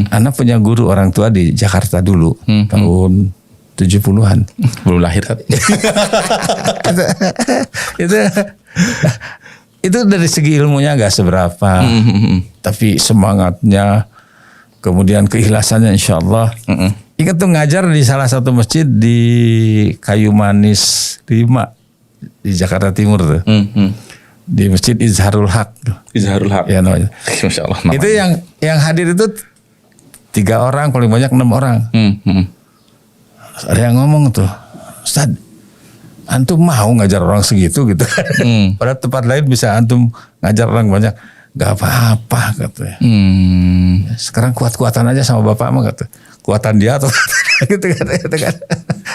Anak punya guru orang tua di Jakarta dulu tahun 70-an. Belum lahir kan? itu dari segi ilmunya nggak seberapa, tapi semangatnya, kemudian keikhlasannya insya Allah. Ingat tuh ngajar di salah satu masjid di Kayu Manis 5 di Jakarta Timur tuh, di Masjid Izharul Haq. Izharul Haq. Ya namanya. Masya Allah. Itu yang hadir itu 3 orang, paling banyak 6 orang. Ada yang ngomong tuh, Ustaz, antum mau ngajar orang segitu gitu kan? Pada tempat lain bisa antum ngajar orang banyak, gak apa-apa katanya. Sekarang kuat-kuatan aja sama bapak mah kata. Kuatan dia atau gitu kan?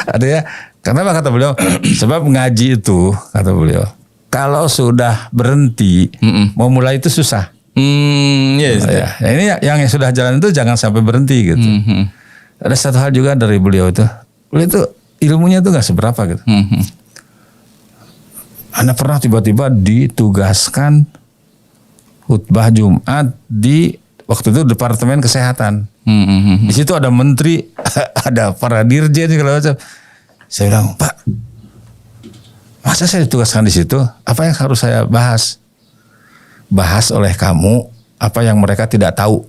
Ada ya. Karena kata beliau, sebab ngaji itu kata beliau, kalau sudah berhenti, mau mulai itu susah. Yes. Ya, ini yang sudah jalan itu jangan sampai berhenti gitu. Ada satu hal juga dari beliau itu ilmunya itu nggak seberapa gitu. Anda pernah tiba-tiba ditugaskan khutbah Jumat di waktu itu Departemen Kesehatan. Di situ ada menteri, ada para dirjen segala macam. Saya bilang, Pak, masa saya ditugaskan di situ? Apa yang harus saya bahas? Bahas oleh kamu apa yang mereka tidak tahu.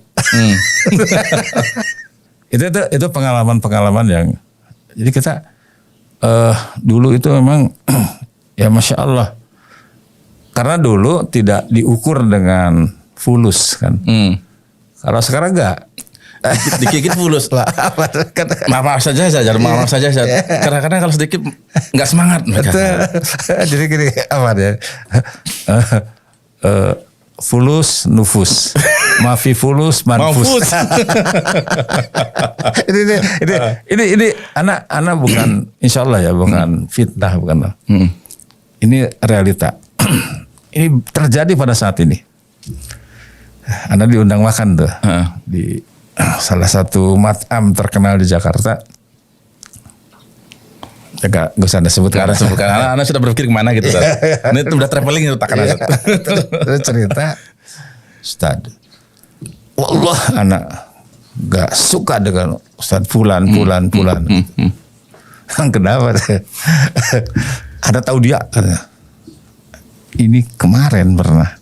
Itu pengalaman-pengalaman yang jadi kita dulu itu memang ya Masya Allah, karena dulu tidak diukur dengan fulus kan. Kalau sekarang enggak. Dikit fulus lah. Maaf saja. Karena kalau sedikit nggak semangat mereka. Jadi gini apa ya? Fulus nufus, mafi fulus manfus. ini anak bukan insya Allah ya, bukan fitnah, bukan. Ini realita. Ini terjadi pada saat ini. Anak diundang makan tuh di salah satu mat'am terkenal di Jakarta. Gak usah Anda sebutkan. Anak sudah berpikir kemana gitu. Ini udah traveling itu tak kenal. Terus cerita, Ustaz, wallah anak gak suka dengan Ustaz Fulan. Kenapa? Ada tahu dia katanya. Ini kemarin pernah.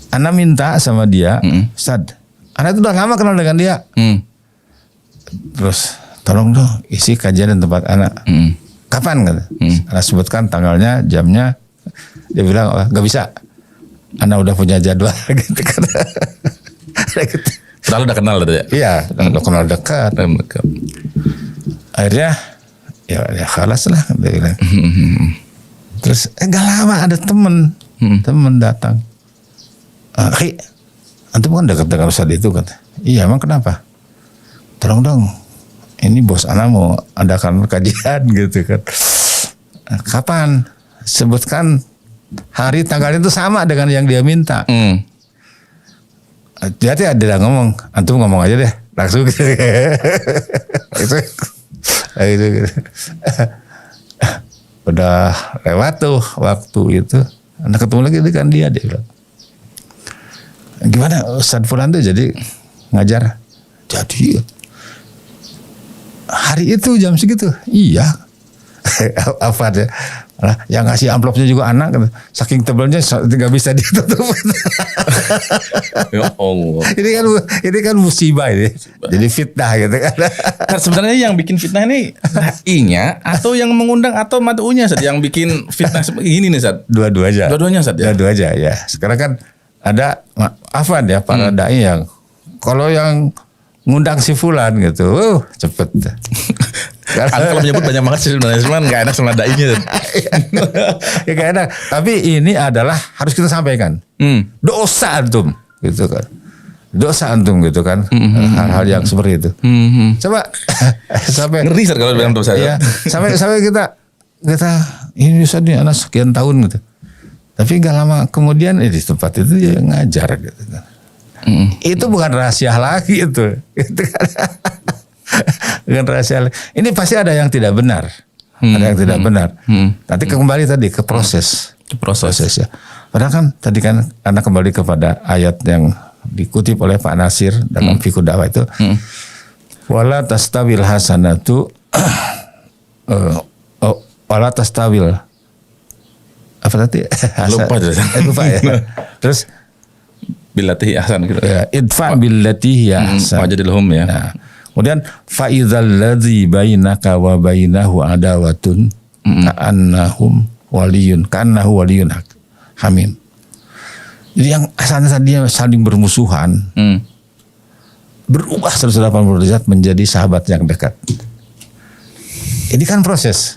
Anak minta sama dia, Ustaz, anak itu udah lama kenal dengan dia. Terus tolong dong isi kajian di tempat anak. Kapan kata? Anak sebutkan tanggalnya, jamnya. Dia bilang gak bisa. Anak udah punya jadwal gitu kan. Terlalu udah kenal gitu ya? Iya, udah kenal dekat. Akhirnya ya khalas lah dia bilang. Terus gak lama ada temen datang. Antum kan dekat dengan Ustaz itu kan. Iya, emang kenapa? Tolong dong ini bos anak mau adakan kajian gitu kan. Kapan? Sebutkan hari tanggalnya itu sama dengan yang dia minta. Jadi ada ngomong, antum ngomong aja deh, langsung gitu. Itu. Udah lewat tuh waktu itu, anak ketemu lagi dengan dia bilang, gimana Ustadz Fulan tuh jadi ngajar? Jadi hari itu jam segitu, iya. Apa deh? Nah, yang ngasih amplopnya juga anak, saking tebalnya nggak bisa ditutup. Ya Allah. Ini kan musibah ini, jadi fitnah gitu kan. Kan sebenarnya yang bikin fitnah ini dai-nya atau yang mengundang atau mad'unya Ustaz yang bikin fitnah begini nih Ustaz? Dua-duanya. Dua-duanya Ustaz ya. Dua-dua aja ya. Sekarang kan ada afan ya para dai yang kalau yang ngundang si fulan gitu, cepet. Kalau menyebut banyak banget sih sebenarnya, cuman nggak enak sama dai-nya. Ya gak enak. Tapi ini adalah harus kita sampaikan. Dosa antum gitu kan. Dosa antum gitu kan. Hal-hal yang seperti itu. Coba sampai Ngeri Ustaz kalau bilang dosa. Ya, sampai kita ini Ustaz nih anak sekian tahun gitu. Tapi gak lama kemudian di tempat itu dia ngajar gitu kan. Itu bukan rahasia lagi itu. Itu kan. Bukan rahasia. Ini pasti ada yang tidak benar. Ada yang tidak benar. Nanti kembali tadi ke proses. Proses ya. Padahal kan tadi kan Anda kembali kepada ayat yang dikutip oleh Pak Nasir dalam Fiqh Dakwah itu. Wala tastawil hasanatu wala tastawil apa tadi? Lupa ya. Terus billati ahsan gitu. Ya, idfa billati ahsan. Wajadilhum ya. Nah, kemudian fa idzal ladzi bainaka wa bainahu adawatun ka'annahu waliyun hamim. Jadi yang asalnya tadinya saling bermusuhan berubah 180 derajat menjadi sahabat yang dekat. Ini kan proses.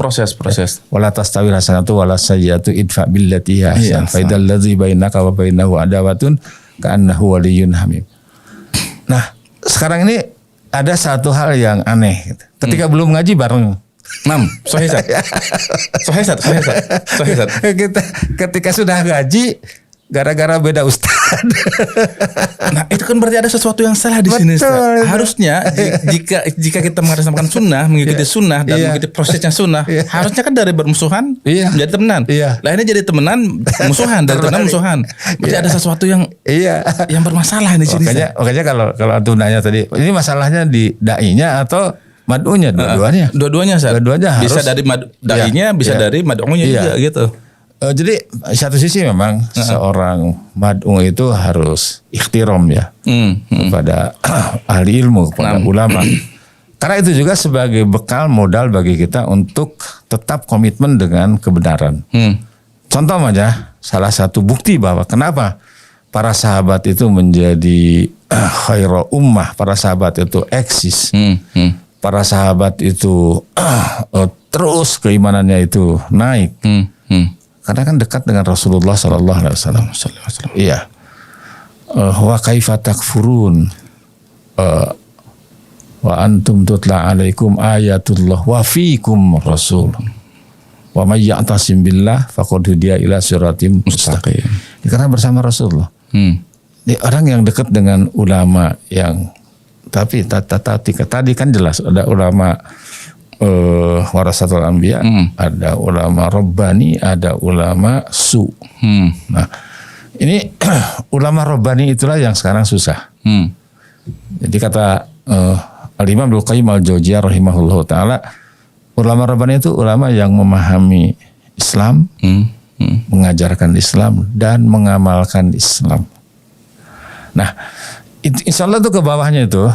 Wala tastawil hasanatu wala sayyi'atu idfa billati ahsan. Fa idzal ladzi bainaka wa bainahu adawatun ka'annahu waliyyun hamim. Nah, sekarang ini ada satu hal yang aneh. Ketika belum ngaji bareng. Sahih Ustaz. Ketika sudah ngaji gara-gara beda ustaz. Nah, itu kan berarti ada sesuatu yang salah di sini. Ustaz. Harusnya jika kita mengatasnamakan sunnah, mengikuti sunnah dan mengikuti prosesnya sunnah, harusnya kan dari bermusuhan menjadi temenan. Lainnya jadi temenan musuhan, dari temenan musuhan. Berarti ada sesuatu yang bermasalah di sini. Makanya kalau antum nanya tadi, ini masalahnya di dai-nya atau mad'unya? Dua-duanya Ustaz. Bisa dari dai-nya, bisa dari mad'unya juga gitu. Jadi satu sisi memang seorang mad'u itu harus ikhtiram ya kepada ahli ilmu, kepada ulama. Karena itu juga sebagai bekal modal bagi kita untuk tetap komitmen dengan kebenaran. Contoh aja, salah satu bukti bahwa kenapa para sahabat itu menjadi khairu ummah, para sahabat itu eksis, para sahabat itu terus keimanannya itu naik. Karena kan dekat dengan Rasulullah Sallallahu Alaihi Wasallam. Iya. Wa kaifa takfurun wa antum tutla alaikum ayatullah wa fiikum rasul wa may ya'tasim billah faqad hudiya ila siratim mustaqim. Karena bersama Rasulullah. Ini orang yang dekat dengan ulama yang tapi tadi kan jelas ada ulama warasatul anbiya, ada ulama rabbani, ada ulama su. Nah, ini ulama rabbani itulah yang sekarang susah. Jadi kata Al-Imam Ibnu Qayyim Al-Jauziyah rahimahullah taala, ulama rabbani itu ulama yang memahami Islam, mengajarkan Islam dan mengamalkan Islam. Nah, insya Allah tuh ke bawahnya itu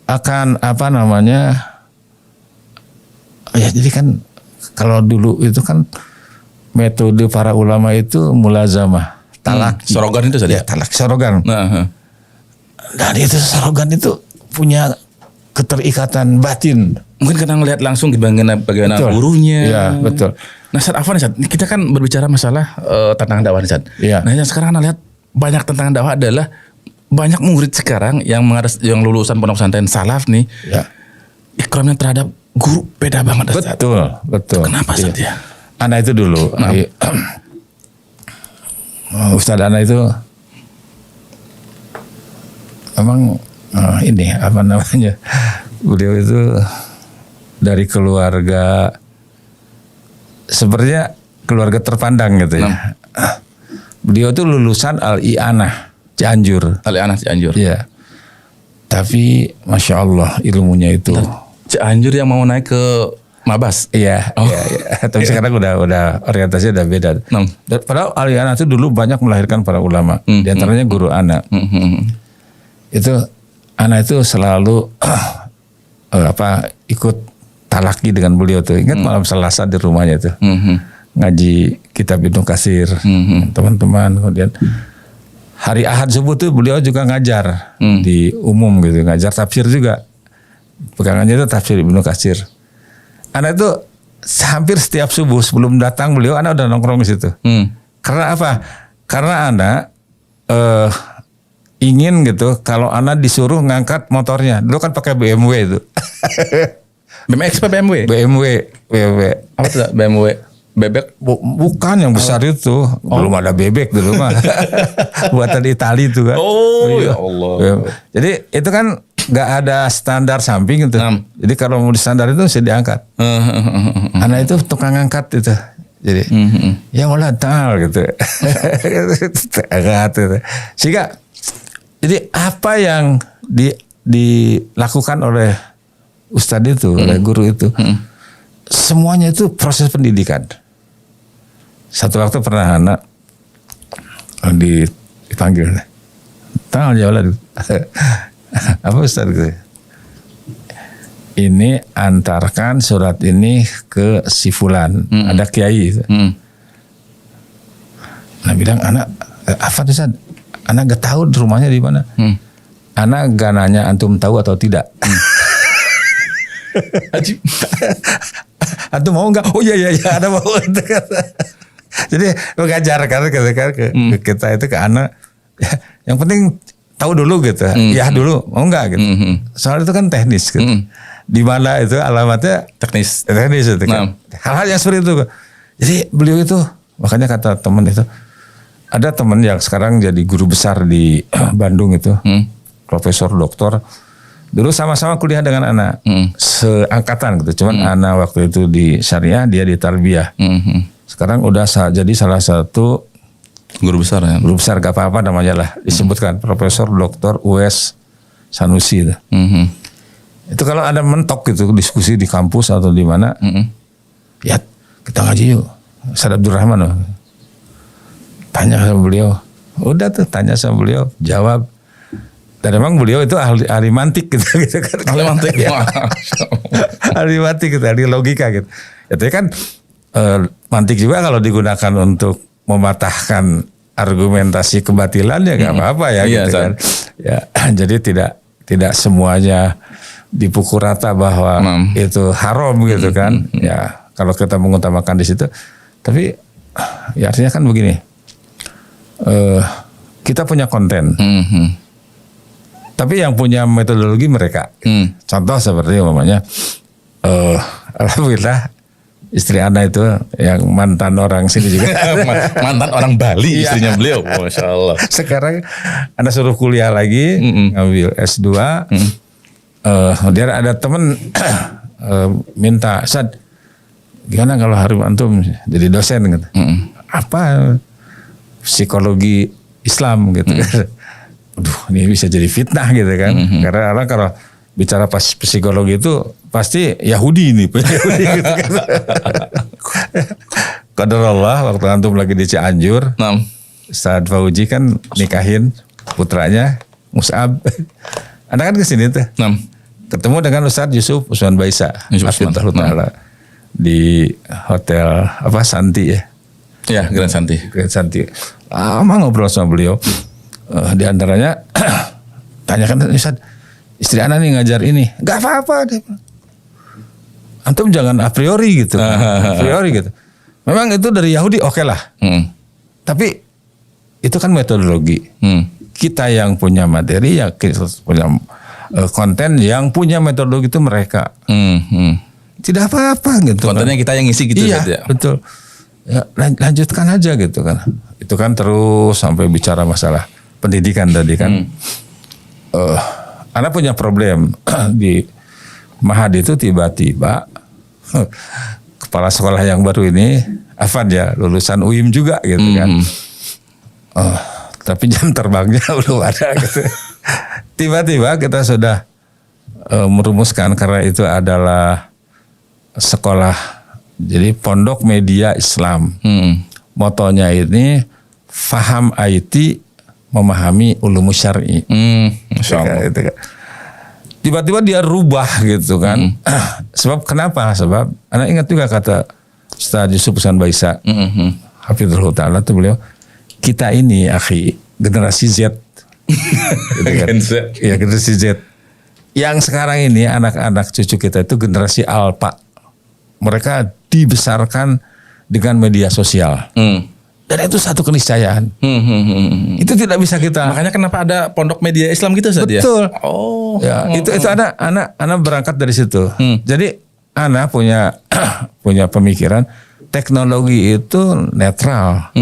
akan ya jadi kan kalau dulu itu kan metode para ulama itu mulazamah, talaki. Sorogan itu saja. Ya, talaki sorogan. Dan itu sorogan itu punya keterikatan batin. Mungkin karena ngelihat langsung bagaimana gurunya. Iya, betul. Nah, Ustaz Afwan, kita kan berbicara masalah tantangan dakwah, Ustaz. Iya. Nah, yang sekarang Anda lihat banyak tantangan dakwah adalah banyak murid sekarang yang lulusan pondok pesantren salaf nih. Ya. ikramnya terhadap guru beda banget Ustaz. Betul. Kenapa Ustaz ya? Ana itu dulu. Ustaz Ana itu memang ini apa namanya? Beliau itu dari keluarga sebenarnya keluarga terpandang gitu ya. Beliau itu lulusan Al-I'anah Cianjur. Al-I'anah Cianjur. Iya. Tapi Masya Allah ilmunya itu. Cianjur yang mau naik ke Mabas. Iya. Tapi sekarang udah orientasinya udah beda. Padahal Al-I'anah itu dulu banyak melahirkan para ulama. Di antaranya guru Ana. Itu Ana itu selalu ikut talaki dengan beliau tuh. Ingat malam Selasa di rumahnya tuh. Ngaji kitab Ibnu Katsir. Teman-teman. Kemudian hari Ahad subuh tuh beliau juga ngajar di umum gitu. Ngajar tafsir juga. Pegangannya itu tafsir Ibnu Katsir. Ana itu hampir setiap subuh sebelum datang beliau Ana udah nongkrong di situ. Karena apa? Karena Ana ingin gitu kalau Ana disuruh ngangkat motornya. Dulu kan pakai BMW itu. BMX apa BMW? BMW. Apa tuh BMW? Bebek? Bukan yang besar itu. Belum ada bebek dulu mah. Buatan Itali itu kan. Ya Allah. Jadi itu kan nggak ada standar samping gitu. Jadi kalau mau di standar itu mesti diangkat. Anak itu tukang angkat itu. Jadi ya Allah tal gitu. Angkat gitu. Sehingga jadi apa yang dilakukan oleh ustadz itu, oleh guru itu, semuanya itu proses pendidikan. Satu waktu pernah anak dipanggil, tanggal jawab apa ustadz gitu. Ini antarkan surat ini ke si fulan, ada kiai. Nah bilang anak apa tuh ustadz? Anak gak tahu rumahnya di mana. Anak gak nanya antum tahu atau tidak. Antum mau nggak? Oh iya ada mau. Jadi mengajar kan ke kita itu ke anak. Yang penting tahu dulu gitu. Ya dulu mau nggak gitu. Soal itu kan teknis gitu. Di mana itu alamatnya teknis itu kan. Hal-hal yang seperti itu. Jadi beliau itu makanya kata teman itu ada teman yang sekarang jadi guru besar di Bandung itu, profesor doktor. Dulu sama-sama kuliah dengan anak, seangkatan gitu. Cuman anak waktu itu di Syariah, dia di Tarbiyah. Sekarang udah jadi salah satu guru besar ya. Guru besar gak apa-apa namanya lah disebutkan, Profesor Dr. Uwais Sanusi. Itu kalau ada mentok gitu diskusi di kampus atau di mana, ya kita ngaji yuk. Ustaz Abdurrahman loh. Tanya sama beliau, udah tuh tanya sama beliau, jawab. Dan memang beliau itu ahli mantik gitu kan. Ahli mantik. Ahli mantik gitu, ahli logika gitu. Itu kan mantik juga kalau digunakan untuk mematahkan argumentasi kebatilan ya nggak apa-apa ya gitu kan. Ya, jadi tidak semuanya dipukul rata bahwa itu haram gitu kan. Ya kalau kita mengutamakan di situ. Tapi ya artinya kan begini. Kita punya konten. Tapi yang punya metodologi mereka. Contoh seperti umpamanya alhamdulillah istri Ana itu yang mantan orang sini juga. Mantan orang Bali istrinya beliau. Masya Allah. Sekarang Ana suruh kuliah lagi, ngambil S2. Kemudian ada teman minta, Ustaz, gimana kalau Harim antum jadi dosen gitu. Apa psikologi Islam gitu kan. Aduh, ini bisa jadi fitnah gitu kan. Karena orang kalau bicara pas psikologi itu pasti Yahudi nih. Yahudi gitu kan. Qadarullah waktu antum lagi di Cianjur. Ustaz Fauji kan nikahin putranya Mus'ab. Anda kan kesini tuh. Ketemu dengan Ustaz Yusuf Usman Baisa. Di hotel apa Santi ya. Ya, Grand Santi. Grand Santi. Lama ngobrol sama beliau. Di antaranya tanyakan Ustaz, istri Ana nih ngajar ini. Gak apa-apa deh. Antum jangan a priori gitu. A priori gitu. Memang itu dari Yahudi oke lah. Tapi itu kan metodologi. Kita yang punya materi ya kita punya konten yang punya metodologi itu mereka. Tidak apa-apa gitu. Kontennya kita yang ngisi gitu. Iya, Ustaz, ya? betul. Ya, lanjutkan aja gitu kan. Itu kan terus sampai bicara masalah pendidikan tadi kan. Anak punya problem di Mahad itu tiba-tiba kepala sekolah yang baru ini Afan ya, lulusan UIM juga gitu kan. Tapi jam terbangnya belum ada gitu. Tiba-tiba kita sudah merumuskan karena itu adalah sekolah jadi pondok media Islam. Motonya ini faham IT, memahami ulumus syar'i. Gitu kan. Tiba-tiba dia rubah gitu kan. Sebab kenapa? Sebab anak ingat juga kata Ustaz Yusuf Hasan Baisa, hafizahullah ta'ala tuh beliau, kita ini akhi generasi Z. Gitu kan. Ya, generasi Z. Yang sekarang ini anak-anak cucu kita itu generasi Alpha. Mereka dibesarkan dengan media sosial. Dan itu satu keniscayaan. Itu tidak bisa kita. Makanya kenapa ada pondok media Islam gitu Ustaz ya? Betul. Oh. Ya, itu anak berangkat dari situ. Jadi anak punya pemikiran teknologi itu netral.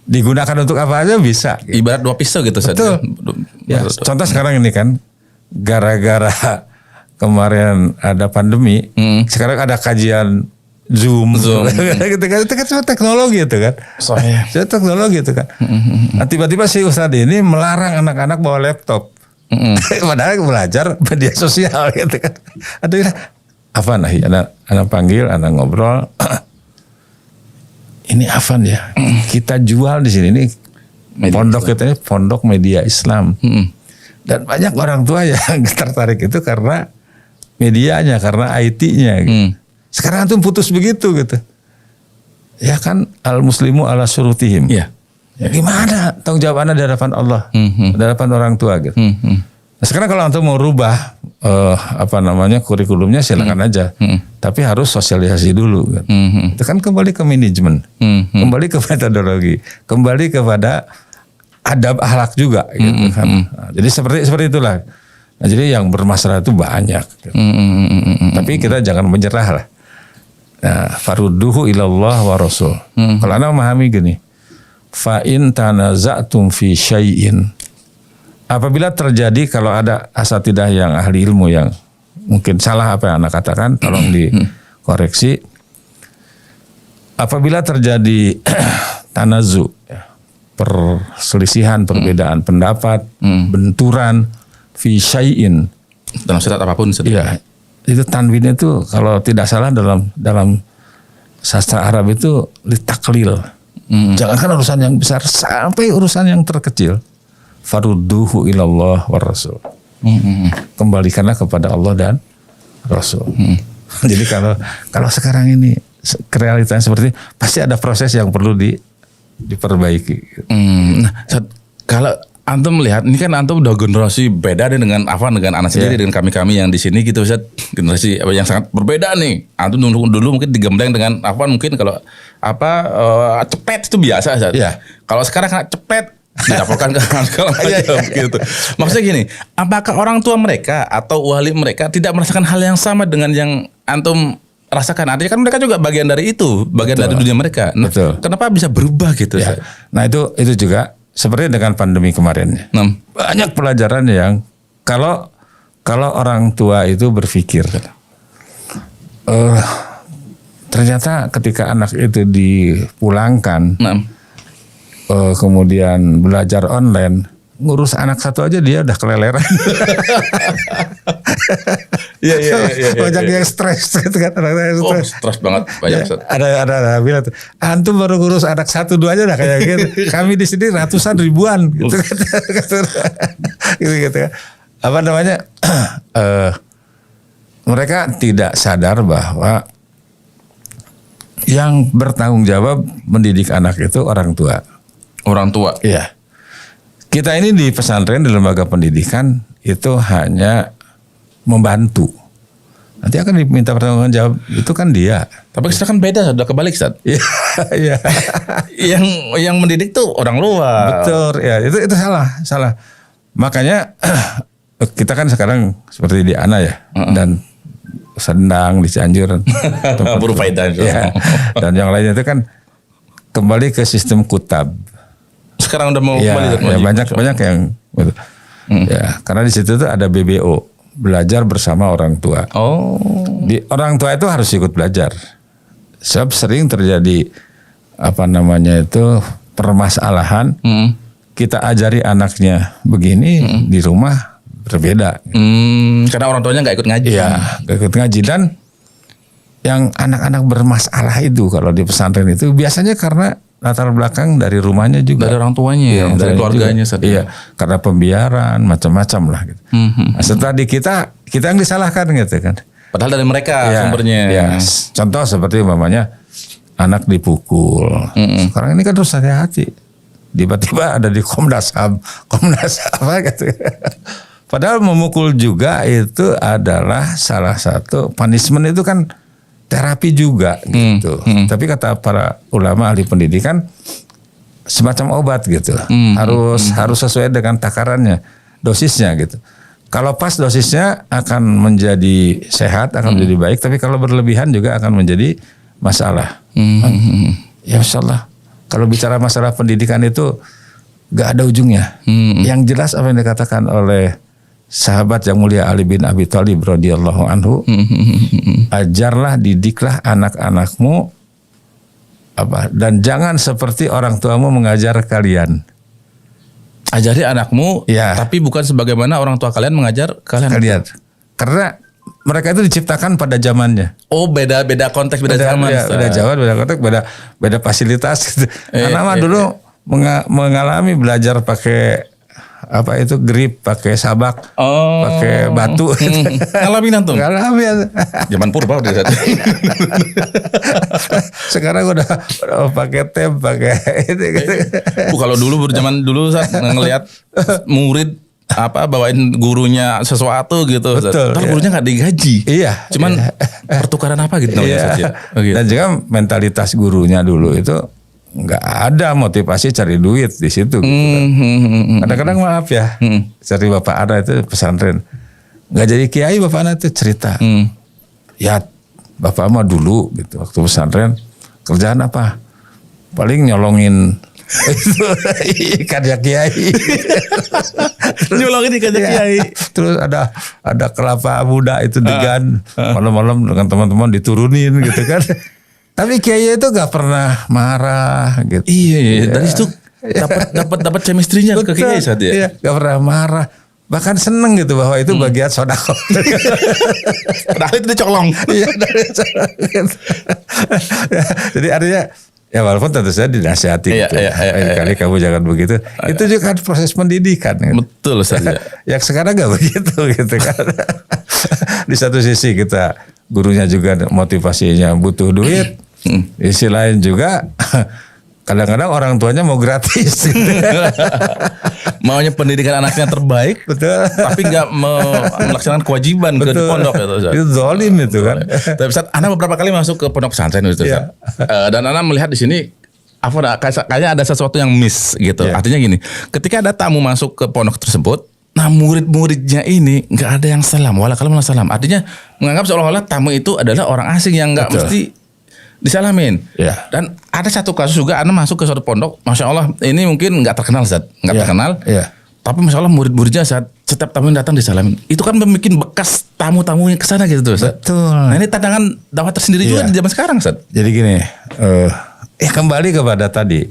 Digunakan untuk apa aja bisa. Gitu. Ibarat dua pisau gitu Ustaz. Betul. Ya, contoh sekarang ini kan gara-gara kemarin ada pandemi, sekarang ada kajian Zoom. Gitu kan, itu kan semua teknologi itu kan. Itu teknologi itu kan. Nah, tiba-tiba si Ustadz ini melarang anak-anak bawa laptop. Padahal belajar media sosial gitu kan. Aduh, apa nih anak panggil, anak ngobrol. Ini Afan ya. Kita jual di sini ini pondok kita ini pondok media Islam. Dan banyak orang tua yang tertarik itu karena medianya, karena IT-nya gitu. Sekarang tuh putus begitu gitu. Ya kan al muslimu ala surutihim. Iya. Ya, gimana tanggung jawab Anda di hadapan Allah, di hadapan orang tua gitu. Nah, sekarang kalau antum mau rubah kurikulumnya silakan aja. Tapi harus sosialisasi dulu kan. Itu kan kembali ke manajemen. Kembali ke metodologi, kembali kepada adab akhlak juga gitu kan. Nah, jadi seperti itulah. Nah, jadi yang bermasalah itu banyak. Gitu. Tapi kita jangan menyerah lah. Nah, farudduhu ilallah wa rasul. Kalau Anda memahami gini, fa in tanaza'tum fi syai'in. Apabila terjadi kalau ada asatidah yang ahli ilmu yang mungkin salah apa yang Anda katakan, tolong dikoreksi. Apabila terjadi tanazu, perselisihan, perbedaan pendapat, benturan fi syai'in. Dalam surat apapun Ustaz. Iya. Itu tanwin itu kalau tidak salah dalam sastra Arab itu litaklil. Jangankan urusan yang besar sampai urusan yang terkecil. Farudduhu ilallah war rasul. Kembalikanlah kepada Allah dan Rasul. Jadi kalau sekarang ini realitanya seperti ini, pasti ada proses yang perlu diperbaiki. Nah, kalau antum melihat ini kan antum udah generasi beda dengan Afan, dengan anak sendiri, dengan kami yang di sini gitu Ustaz. Generasi yang sangat berbeda nih. Antum dulu mungkin digembleng dengan Afan, mungkin kalau cepet itu biasa Ustaz. Yeah. Kalau sekarang kan cepet dilaporkan ke segala macam gitu. Maksudnya gini, apakah orang tua mereka atau wali mereka tidak merasakan hal yang sama dengan yang antum rasakan? Artinya kan mereka juga bagian dari itu, bagian dari dunia mereka. Nah, kenapa bisa berubah gitu Ustaz? Nah, itu juga seperti dengan pandemi kemarin. Banyak pelajaran yang kalau orang tua itu berpikir ternyata ketika anak itu dipulangkan, kemudian belajar online, ngurus anak satu aja dia udah keleleran. Iya. Banyak yang stres gitu kan. Stres banget banyak. Ya, ada bilang tuh, antum baru ngurus anak satu dua aja udah kayak gitu. Kami di sini ratusan ribuan gitu kan. Gitu kan. Apa namanya? Mereka tidak sadar bahwa yang bertanggung jawab mendidik anak itu orang tua. Orang tua. Iya. Kita ini di pesantren, di lembaga pendidikan itu hanya membantu. Nanti akan diminta pertanggung jawab itu kan dia. Tapi sekarang kan beda, sudah kebalik Ustaz. Iya. yang mendidik tuh orang luar. Betul, ya itu salah. Makanya kita kan sekarang seperti di Ana ya, dan Sendang di Cianjur, Berfaedah. ya, dan yang lainnya itu kan kembali ke sistem kutab. Sekarang udah mau Ya, kembali ya banyak yang gitu. Ya, karena di situ tuh ada BBO, belajar bersama orang tua. Oh. Orang tua itu harus ikut belajar. Sebab sering terjadi permasalahan. Kita ajari anaknya begini, di rumah berbeda. Karena orang tuanya nggak ikut ngaji. Iya, nggak ikut ngaji. Dan yang anak-anak bermasalah itu kalau di pesantren itu biasanya karena latar belakang dari rumahnya juga. Dari orang tuanya, dari keluarganya. Iya, karena pembiaran macam-macam lah. Gitu. Nah, setelah di kita yang disalahkan gitu kan. Padahal dari mereka sumbernya. Ya. Contoh seperti umpamanya anak dipukul. Sekarang ini kan harus hati-hati. Tiba-tiba ada di Komnas HAM apa gitu. Padahal memukul juga itu adalah salah satu punishment, itu kan terapi juga gitu. Tapi kata para ulama ahli pendidikan semacam obat gitu. Harus sesuai dengan takarannya, dosisnya gitu. Kalau pas dosisnya akan menjadi sehat, akan menjadi baik. Tapi kalau berlebihan juga akan menjadi masalah. Ya insyaallah. Kalau bicara masalah pendidikan itu gak ada ujungnya. Yang jelas apa yang dikatakan oleh sahabat yang mulia Ali bin Abi Thalib radhiyallahu anhu, ajarlah, didiklah anak-anakmu dan jangan seperti orang tuamu mengajar kalian. Ajari anakmu, tapi bukan sebagaimana orang tua kalian mengajar kalian. Karena mereka itu diciptakan pada zamannya. Oh, beda konteks, beda zaman. Beda zaman, beda konteks, beda fasilitas. Karena dulu mengalami belajar pakai grip, pakai sabak, pakai batu. Ngalamin antum? Ngalamin. Zaman purba udah. Sekarang udah pakai tem, pakai itu. Kalau dulu zaman dulu saat ngelihat murid bawain gurunya sesuatu gitu. Betul. Ntar gurunya nggak digaji. Iya. Cuman pertukaran apa gitu namanya saja. Gitu. Dan juga mentalitas gurunya dulu itu nggak ada motivasi cari duit di situ. Gitu kan. Kadang-kadang maaf ya, cari bapak ada itu pesantren, nggak jadi kiai bapak ada itu cerita. Ya bapak mah dulu gitu waktu pesantren kerjaan apa? Paling nyolongin ikannya kiai. Nyolongin ikannya kiai. Terus ada kelapa muda itu degan malam-malam dengan teman-teman diturunin gitu kan. Tapi kiai itu gak pernah marah gitu. Iya. Dari situ dapat chemistry-nya ke kiai saat ya. Iya, gak pernah marah. Bahkan seneng gitu bahwa itu bagian sedekah. Padahal itu dicolong. Iya, jadi artinya ya walaupun tentu saja dinasihati gitu. Kali kamu jangan begitu. Itu juga kan proses pendidikan. Gitu. Betul saja. Yang sekarang gak begitu gitu kan. Di satu sisi kita gurunya juga motivasinya butuh duit. Di sisi lain juga kadang-kadang orang tuanya mau gratis. Gitu. Maunya pendidikan anaknya terbaik. Betul. Tapi nggak melaksanakan kewajiban ke pondok itu. Itu zalim itu kan. Tapi Ustaz, Ana beberapa kali masuk ke pondok pesantren itu. Yeah. Dan Ana melihat di sini kayaknya ada sesuatu yang miss gitu. Yeah. Artinya gini, ketika ada tamu masuk ke pondok tersebut, nah murid-muridnya ini nggak ada yang salam, waalaikumsalam. Artinya menganggap seolah-olah tamu itu adalah orang asing yang nggak mesti disalamin. Yeah. Dan ada satu kasus juga, Ana masuk ke suatu pondok, masya Allah ini mungkin nggak terkenal Zat, nggak terkenal. Yeah. Tapi masya Allah murid-muridnya saat setiap tamu yang datang disalamin, itu kan membuat bekas tamu-tamu yang kesana gitu Zat. Betul. Nah ini tantangan dakwah tersendiri juga di zaman sekarang Zat. Jadi gini, kembali kepada tadi,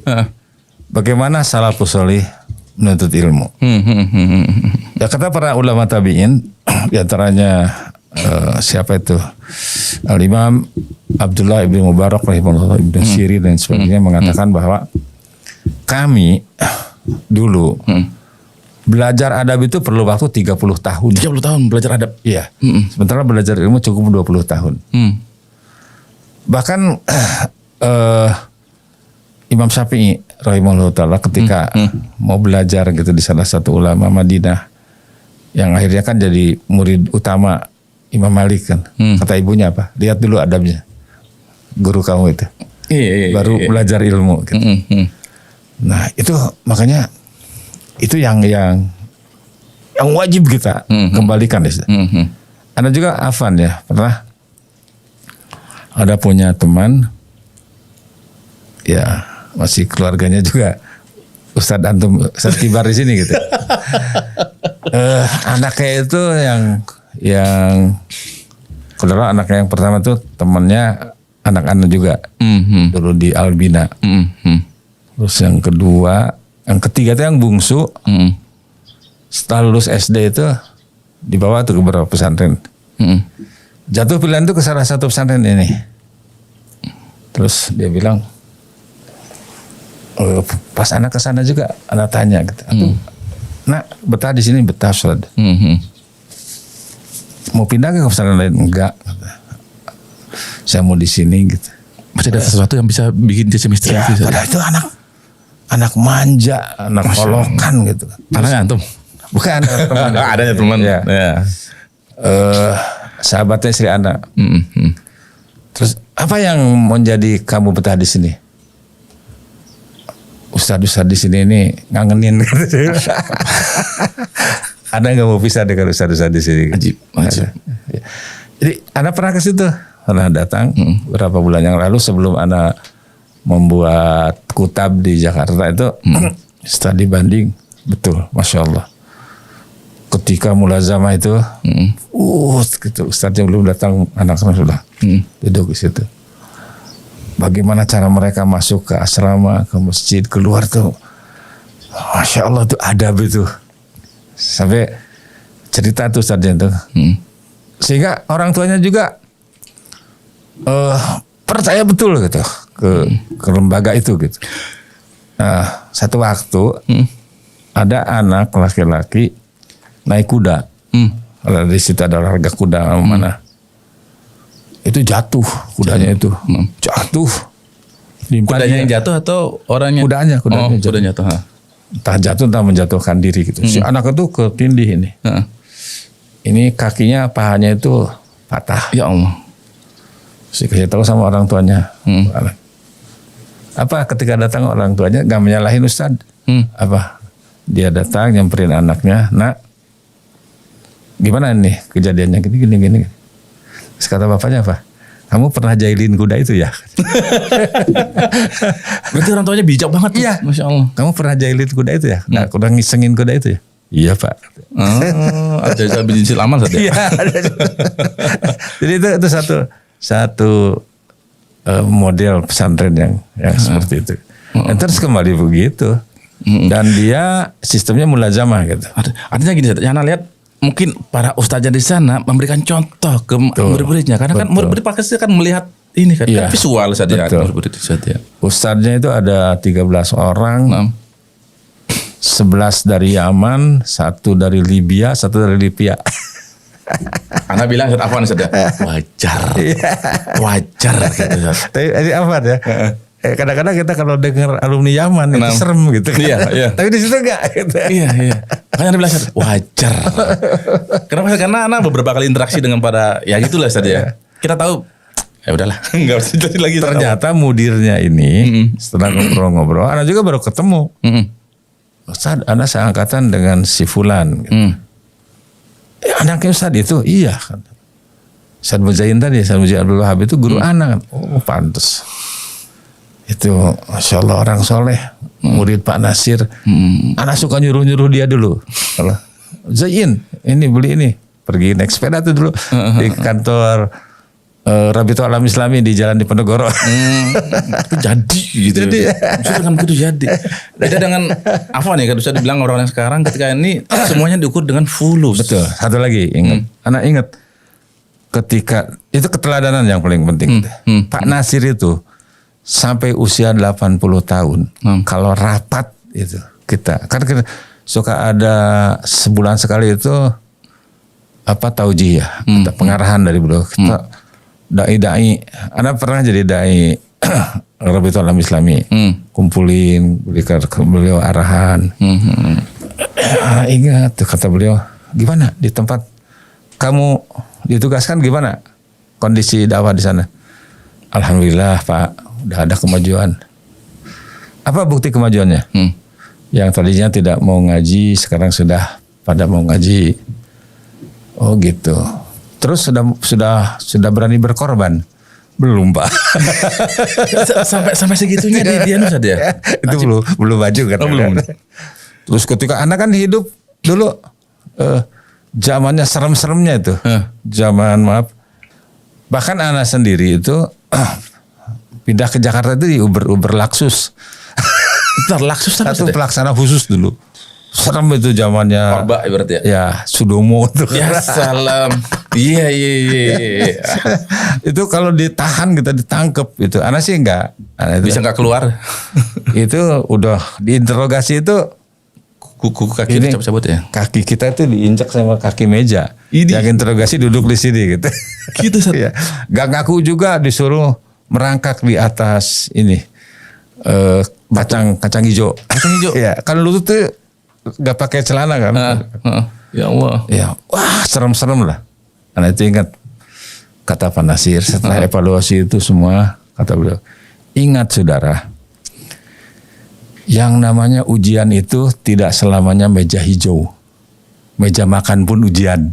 bagaimana salafus sholih menuntut ilmu. Ya kata para ulama tabi'in, diantaranya siapa itu? Al-Imam Abdullah ibn Mubarak rahimahullah, Ibn Sirin dan sebagainya mengatakan bahwa kami dulu belajar adab itu perlu waktu 30 tahun. 30 tahun belajar adab. Iya. Sementara belajar ilmu cukup 20 tahun. Bahkan Imam Syafi'i rahimahullah ta'ala ketika mau belajar gitu di salah satu ulama Madinah yang akhirnya kan jadi murid utama Imam Malik kan. Kata ibunya apa? Lihat dulu adabnya. Guru kamu itu. Baru belajar ilmu gitu. Nah, itu makanya itu yang yang wajib kita kembalikan. Ada juga Afan ya, pernah ada punya teman, ya masih keluarganya juga Ustadz Antum, Ustadz Kibar di sini gitu. Anaknya itu yang kebetulan anaknya yang pertama tuh temannya anak Anu juga, dulu di Albina. Terus yang kedua, yang ketiga tuh yang bungsu, setelah lulus SD itu dibawa tuh ke beberapa pesantren. Jatuh pilihan tuh ke salah satu pesantren ini. Terus dia bilang, pas anak kesana juga, anak tanya gitu, nak betah di sini? Betah, Ustaz. Mau pindah ke pesantren lain? Enggak. Saya mau di sini gitu. Masih ada sesuatu yang bisa bikin dia semester ya, padahal itu anak manja, anak kolokan gitu. Anaknya Antum? Bukan, teman. Adanya teman. Ya. Sahabatnya Sri Ana. Terus apa yang menjadi kamu betah di sini? Ustadz di sini ini ngangenin. Ada nggak mau pisah dengan Ustadz di sini? Ajib. Jadi Ana pernah ke situ, pernah datang beberapa bulan yang lalu sebelum Ana membuat kutab di Jakarta itu. Studi banding, betul, masya Allah. Ketika mulazamah itu, gitu, Ustadznya belum datang, anak-anak sudah duduk di situ. Bagaimana cara mereka masuk ke asrama, ke masjid, keluar tuh, masya Allah tuh adab itu. Sampai cerita tuh Ustadznya tuh. Sehingga orang tuanya juga percaya betul gitu ke lembaga itu gitu. Nah, satu waktu ada anak laki-laki naik kuda. Kalau di situ ada olahraga kuda mana? Itu jatuh kudanya itu. Jatuh. Kudanya yang jatuh atau orangnya? Kudanya jatuh. Entah jatuh entah menjatuhkan diri gitu. Si anak itu ketindih ini. Ini kakinya, pahanya itu patah. Ya Allah. Si kasih tahu sama orang tuanya. Apa ketika datang orang tuanya gak menyalahin Ustadz. Apa? Dia datang nyamperin anaknya, nak, gimana nih kejadiannya gini. Terus kata bapaknya apa? Kamu pernah jahilin kuda itu ya? Berarti orang tuanya bijak banget. Iya. Masya Allah. Kamu pernah jahilin kuda itu ya? Nggak, udah ngisengin kuda itu ya? Iya Pak. Ada binsil amal saja. Iya. Jadi itu satu model pesantren yang seperti itu. Dan terus kembali begitu. Dan dia sistemnya mulazamah gitu. Artinya gini, yang Anda lihat mungkin para ustazah di sana memberikan contoh ke murid-muridnya. Karena kan murid-murid pasti kan melihat ini kan, iya, visual saja murid-murid saja. Ustaznya itu ada 13 orang. 11 dari Yaman, 1 dari Libya, 1 dari Libya. Anda bilang apa nih saja? Wajar gitu. Tapi ini apa ya? Kadang-kadang kita kalau dengar alumni Yaman itu serem gitu kan. Iya. Tapi di situ enggak gitu. Iya. Makanya Anda bilang wajar. Kenapa? Karena Anda beberapa kali interaksi dengan para ya gitulah saja. Kita tahu ya udahlah, enggak usah jelasin lagi. Ternyata mudirnya ini setelah ngobrol-ngobrol, Anda juga baru ketemu. Ustadz, Anda seangkatan dengan si Fulan. Gitu. Anaknya Ustadz itu, iya. Ustadz Mujain tadi, Ustadz Mujain Abdul Wahab itu guru anak. Oh, pantes. Itu Masya Allah orang soleh, murid Pak Nasir. Anak suka nyuruh-nyuruh dia dulu. Kalau Zain, ini beli ini. Pergi naik sepeda tuh dulu di kantor Rabitul Alam Islami di Jalan Diponegoro. Itu jadi gitu. Maksudnya dengan begitu jadi. Beda dengan apa nih, kan bisa dibilang orang-orang sekarang ketika ini semuanya diukur dengan fulus. Betul. Satu lagi ingat. Anak ingat ketika itu keteladanan yang paling penting. Pak Nasir itu sampai usia 80 tahun kalau rapat itu kita suka ada sebulan sekali itu taujih ya, pengarahan dari beliau. Kita dai-dai, Anda pernah jadi dai Rabitul Alam Islami, kumpulin, berikan ke beliau arahan. Ingat kata beliau, gimana di tempat kamu ditugaskan, gimana kondisi dakwah di sana? Alhamdulillah Pak, udah ada kemajuan. Apa bukti kemajuannya? Yang tadinya tidak mau ngaji sekarang sudah pada mau ngaji. Oh gitu. Terus sudah berani berkorban? Belum, Pak. sampai segitunya dia Ustaz ya. Itu belum maju kan. Belum. Terus ketika anak kan hidup dulu zamannya serem-seremnya itu. Zaman bahkan anak sendiri itu pindah ke Jakarta itu di Uber Lexus. Lexus satu pelaksana khusus dulu. Serem itu zamannya. Orba ibarat ya. Ya, Sudomo tuh. Ya salam. Iya. Itu kalau ditahan kita ditangkep itu. Anak sih enggak. Bisa enggak keluar. Itu udah diinterogasi itu kuku kaki ini, cabut ya. Kaki kita itu diinjak sama kaki meja. Ini. Yang interogasi duduk di sini gitu. Gitu ya. Gak ngaku juga disuruh merangkak di atas ini kacang hijau. Kacang hijau. Ya, kan lu tuh gak pakai celana kan? Ya Allah. Ya, wah serem-serem lah. Karena itu ingat kata Pak Nasir setelah evaluasi itu semua kata beliau, ingat saudara, yang namanya ujian itu tidak selamanya meja hijau, meja makan pun ujian.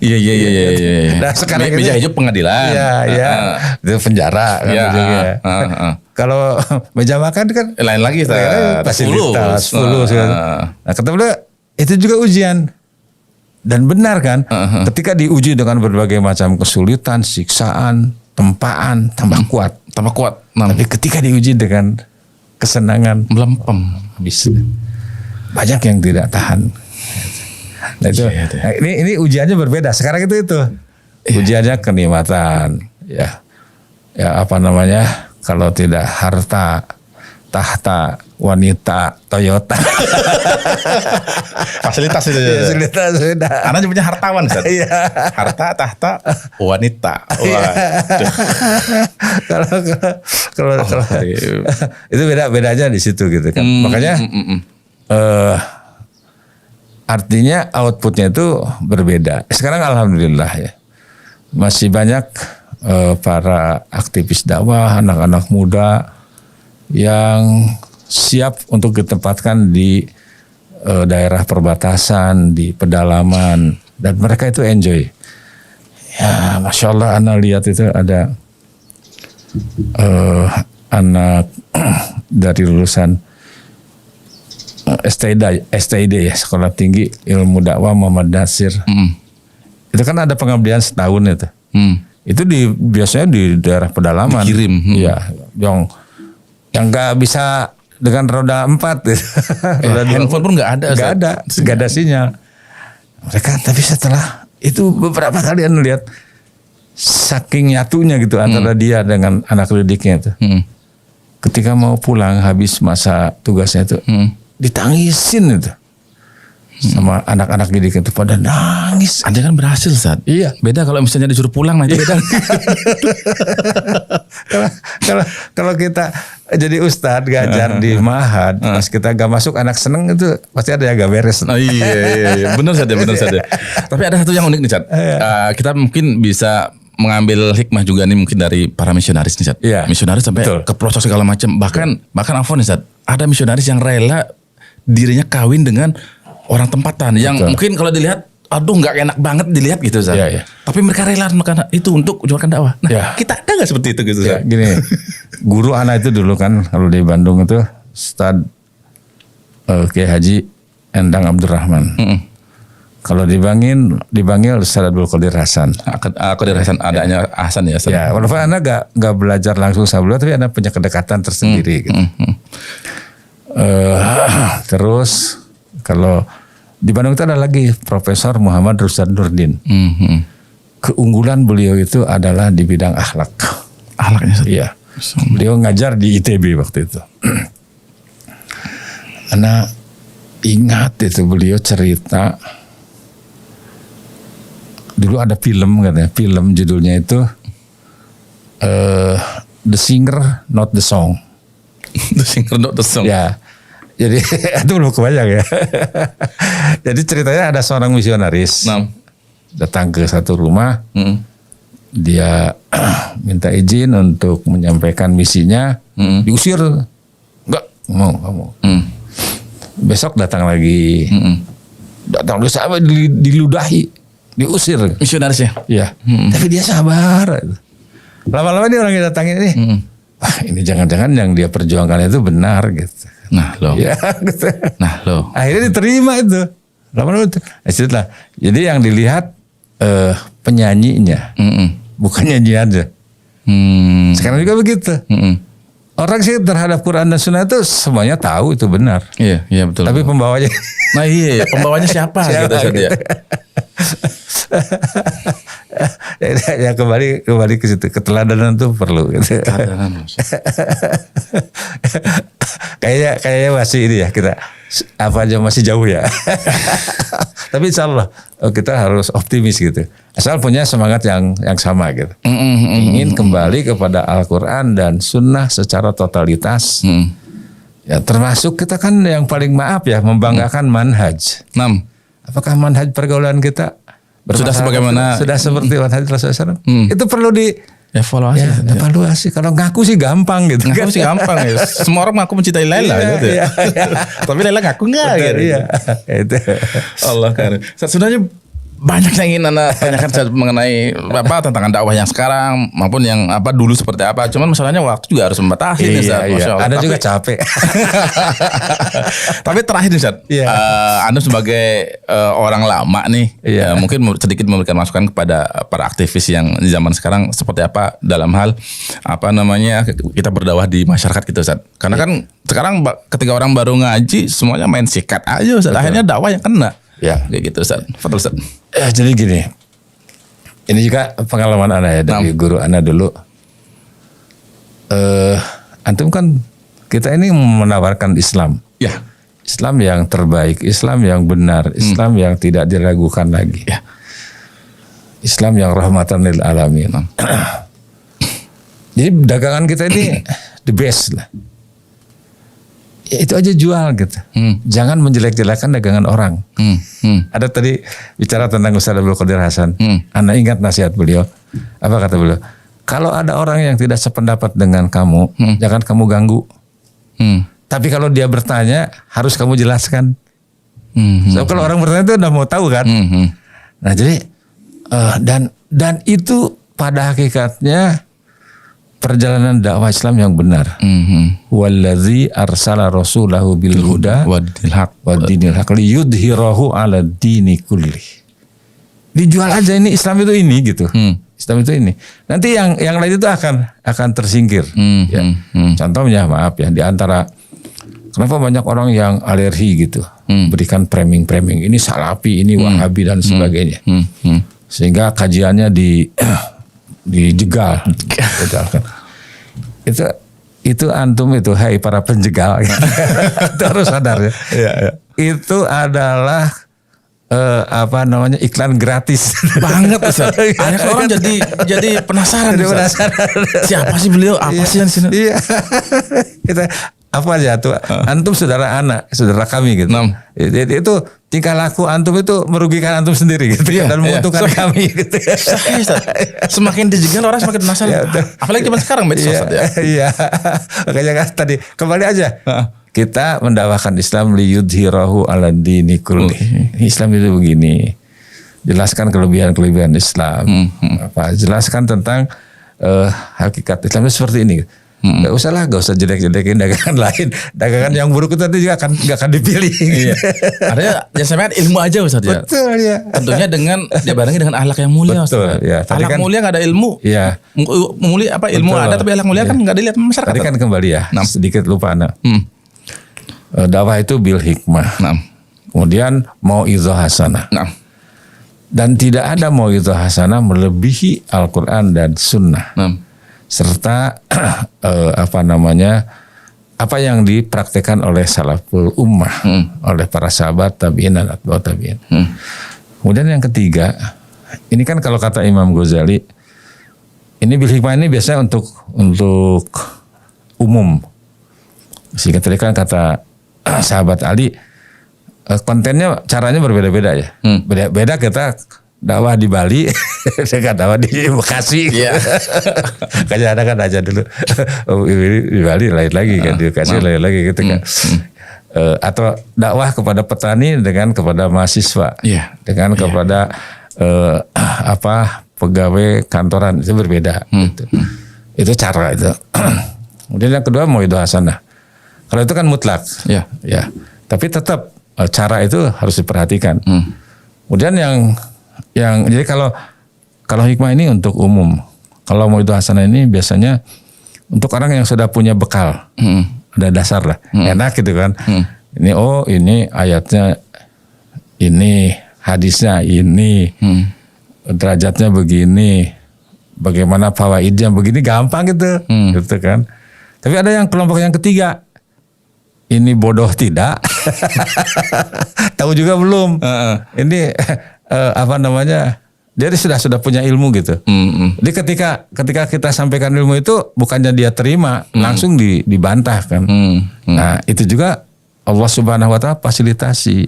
Iya. Nah sekarang meja hijau pengadilan. Iya. Itu penjara kan ujungnya. Kalau meja makan kan lain lagi fasilitas fulus kan. Nah kata beliau itu juga ujian. Dan benar kan? Ketika diuji dengan berbagai macam kesulitan, siksaan, tempaan, tambah kuat. Tapi ketika diuji dengan kesenangan, melempem, bisa. Banyak yang tidak tahan. Nah itu, nah, ini ujiannya berbeda. Sekarang itu ujiannya kenikmatan, ya apa namanya? Kalau tidak harta, tahta, wanita, Toyota. Fasilitas itu. Fasilitas sudah. Karena punya hartawan, Ustaz. Iya. Harta, tahta, wanita. Kalau itu bedanya di situ gitu kan. Makanya artinya outputnya itu berbeda. Sekarang alhamdulillah ya masih banyak para aktivis dakwah, anak-anak muda yang siap untuk ditempatkan di daerah perbatasan, di pedalaman, dan mereka itu enjoy. Ya, masya Allah, anak lihat itu ada anak dari lulusan STID ya, Sekolah Tinggi Ilmu Dakwah Muhammad Nasir. Itu kan ada pengabdian setahun itu. Itu biasanya di daerah pedalaman. Dikirim. Iya, yang nggak bisa dengan roda 4. Handphone pun nggak ada. Nggak ada sinyal. Mereka tapi setelah itu beberapa kali anda lihat saking nyatunya gitu antara dia dengan anak didiknya itu. Ketika mau pulang habis masa tugasnya itu. Ditangisin itu sama anak-anak didik itu pada nangis. Anda kan berhasil saat. Iya. Beda kalau misalnya disuruh pulang nanti beda. kalau kita jadi ustadz ngajar di Mahad, pas kita gak masuk anak seneng itu pasti ada yang gak beres. Iya. Benar saja. Tapi ada satu yang unik nih Chat. Kita mungkin bisa mengambil hikmah juga nih mungkin dari para misionaris nih Chat. Iya. Misionaris sampai ke pelosok segala macam. Bahkan Afwan nih Chat. Ada misionaris yang rela dirinya kawin dengan orang tempatan yang mungkin kalau dilihat aduh nggak enak banget dilihat gitu Zat. Ya. Tapi mereka rela makan itu untuk jualkan dakwah. Nah, kita ada nggak seperti itu gitu Zat? Gini, guru anak itu dulu kan kalau di Bandung itu Ustadz Kiai Haji Endang Abdurrahman. Kalau dipanggil Ustadz Abdul Qadir Hasan. Qadir Hasan adanya Hasan ya. Ya, walaupun anak nggak belajar langsung sama beliau, tapi anak punya kedekatan tersendiri. Gitu. Terus kalau di Bandung itu ada lagi Profesor Muhammad Rusdan Nurdin. Keunggulan beliau itu adalah di bidang akhlak. Akhlaknya? Iya. Beliau ngajar di ITB waktu itu. Anak ingat itu beliau cerita. Dulu ada film katanya. Film judulnya itu The Singer Not the Song. The Singer Not the Song. Ya. Jadi itu belum kebayang ya. Jadi ceritanya ada seorang misionaris datang ke satu rumah, dia minta izin untuk menyampaikan misinya, diusir, enggak mau. Besok datang lagi. Datang lagi sampai diludahi, diusir. Misionarisnya. Ya. Tapi dia sabar. Lama-lama dia orang yang datangin ini. Wah, ini jangan-jangan yang dia perjuangkan itu benar gitu. Nah loh. Ya, gitu. Nah loh. Akhirnya diterima itu. Lama-lama itu. Nah, jadi yang dilihat penyanyinya, bukan nyanyiannya. Sekarang juga begitu. Orang sih terhadap Quran dan Sunnah itu semuanya tahu itu benar. Iya, iya betul. Tapi pembawanya, nah iya, pembawanya siapa gitu saja. Ya kembali ke situ, keteladanan tuh perlu. Gitu. Kayaknya masih ini ya kita apa aja masih jauh ya. Tapi insya Allah kita harus optimis gitu. Asal punya semangat yang sama gitu. Ingin kembali kepada Al-Quran dan Sunnah secara totalitas. Ya termasuk kita kan yang paling membanggakan manhaj. Apakah manhaj pergaulan kita sudah sebagaimana sudah seperti manhaj Rasulullah SAW? Itu perlu di evaluasi. Ya, evaluasi. Kalau ngaku sih gampang gitu. Ngaku sih gampang ya. Semua orang ngaku mencintai Laila gitu. Iya. Tapi Laila ngaku enggak gitu. Iya. Itu. Allah karim. Sebenarnya banyak yang ingin Anda tanyakan mengenai tantangan dakwah yang sekarang maupun yang dulu seperti apa. Cuman masalahnya waktu juga harus membatasi nih, Ustaz. Iya. Anda juga capek. Tapi terakhir nih, Ustaz. Anda sebagai orang lama nih, mungkin sedikit memberikan masukan kepada para aktivis yang di zaman sekarang seperti apa dalam hal kita berdakwah di masyarakat gitu, Ustaz. Karena kan sekarang ketika orang baru ngaji semuanya main sikat aja, Ustaz. Akhirnya dakwah yang kena. Ya, kayak gitu, Ustaz. Fadhil, Ustaz. Jadi gini, ini juga pengalaman Anda ya dari guru Anda dulu. Antum kan kita ini menawarkan Islam. Ya. Islam yang terbaik, Islam yang benar, Islam yang tidak diragukan lagi. Ya. Islam yang rahmatan lil alamin. Jadi dagangan kita ini the best lah. Ya, itu aja jual gitu. Jangan menjelek-jelekan dagangan orang. Ada tadi bicara tentang Ustaz Abdul Qadir Hasan. Anda ingat nasihat beliau? Apa kata beliau? Kalau ada orang yang tidak sependapat dengan kamu, jangan kamu ganggu. Tapi kalau dia bertanya, harus kamu jelaskan. So, kalau orang bertanya itu udah mau tahu kan? Nah jadi dan itu pada hakikatnya perjalanan dakwah Islam yang benar. Wallazi arsala rasulahu bil huda wa dinil haq liyudhhirahu 'ala dini kulli. Dijual aja ini Islam itu ini gitu. Islam itu ini. Nanti yang lain itu akan tersingkir. Ya. Contohnya maaf ya di antara kenapa banyak orang yang alergi gitu. Berikan framing. Ini Salafi, ini Wahabi dan sebagainya. Sehingga kajiannya dijegal. Itu antum itu hai para penjegal. Itu harus sadar ya. Itu adalah iklan gratis banget, Ustaz. Banyak orang jadi penasaran. Siapa sih beliau? Apa sih yang sini? Iya. Kita apa aja tuh antum saudara kami gitu. Itu tingkah laku antum itu merugikan antum sendiri gitu dan menguntungkan kami gitu. Semakin dijegal orang semakin penasaran. Apalagi zaman sekarang medsos ya. Iya. Makanya kan tadi kembali aja. Kita mendakwakan Islam liyudhhirahu 'ala dini kulli. Islam itu begini. Jelaskan kelebihan-kelebihan Islam. Jelaskan tentang hakikat Islam itu seperti ini. Gak usah jelek-jelekin dagangan lain. Dagangan yang buruk itu nanti juga gak akan dipilih. Iya. Artinya yang saya ilmu aja, Ustaz ya. Betul ya. Tentunya dibarengi dengan akhlak yang mulia. Betul ya. Akhlak mulia gak ada ilmu. Iya. Mulia ilmu betul. Ada tapi akhlak mulia kan gak dilihat masyarakat. Tadi kan kembali ya. Sedikit lupa anak. Dakwah itu bil hikmah. Kemudian mau'izah hasanah. Dan tidak ada mau'izah hasanah melebihi Al-Quran dan Sunnah. Serta apa yang dipraktekkan oleh salaful ummah, oleh para sahabat tabi'in dan atba'ut tabi'in. Kemudian yang ketiga, ini kan kalau kata Imam Ghazali, ini bil hikmah ini biasanya untuk umum. Sehingga tadi kan kata sahabat Ali, kontennya caranya berbeda-beda ya. Beda kita dakwah di Bali, saya dakwah di Bekasi. Kadang-kadang kan aja dulu. Di Bali lain lagi kan, di Bekasi lain lagi gitu kan. atau dakwah kepada petani dengan kepada mahasiswa, dengan kepada pegawai kantoran itu berbeda. Gitu. Itu cara itu. Kemudian yang kedua mauidhah hasanah. Kalau itu kan mutlak, ya. Tapi tetap cara itu harus diperhatikan. Kemudian yang jadi kalau hikmah ini untuk umum. Kalau mauidhah hasanah ini biasanya untuk orang yang sudah punya bekal, ada dasar lah, enak gitu kan. Ini ayatnya, ini hadisnya, ini derajatnya begini, bagaimana fawaidnya begini, gampang gitu, gitu kan. Tapi ada yang kelompok yang ketiga, ini bodoh tidak, tahu juga belum. Ini dia sudah punya ilmu gitu. Jadi ketika kita sampaikan ilmu itu bukannya dia terima, langsung dibantah kan. Nah itu juga Allah Subhanahu Wa Taala fasilitasi.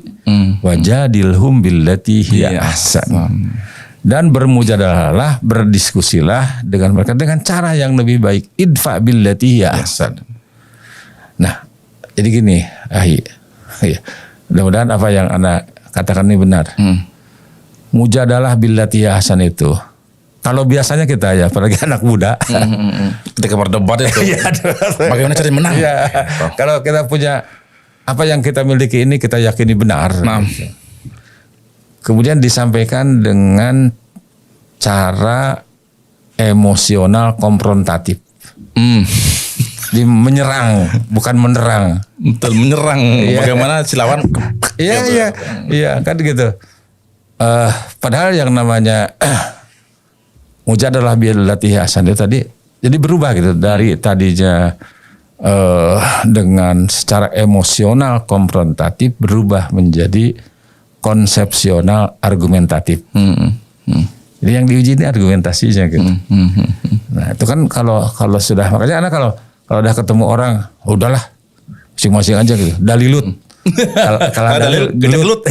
Wajadilhum billati hiya ahsan. Dan bermujadalalah, berdiskusilah dengan mereka dengan cara yang lebih baik. Idfa billati hiya ahsan. Nah jadi gini, mudah-mudahan apa yang Anda katakan ini benar. Mujadalah billati hasan itu. Kalau biasanya kita ya, apalagi anak muda, ketika berdebat itu, bagaimana cara menang? Kalau kita punya apa yang kita miliki ini kita yakini benar. Kemudian disampaikan dengan cara emosional konfrontatif. Menyerang, bukan menerang. Betul, menyerang. Bagaimana si lawan? Iya, kan gitu. Padahal yang namanya mujadalah billati hasan itu tadi jadi berubah gitu dari tadinya dengan secara emosional konfrontatif berubah menjadi konsepsional argumentatif. Jadi yang diuji ini argumentasinya gitu. Nah itu kan kalau sudah, makanya anak kalau udah ketemu orang, udahlah masing-masing aja gitu, dalilut. Kalau dalil gelut,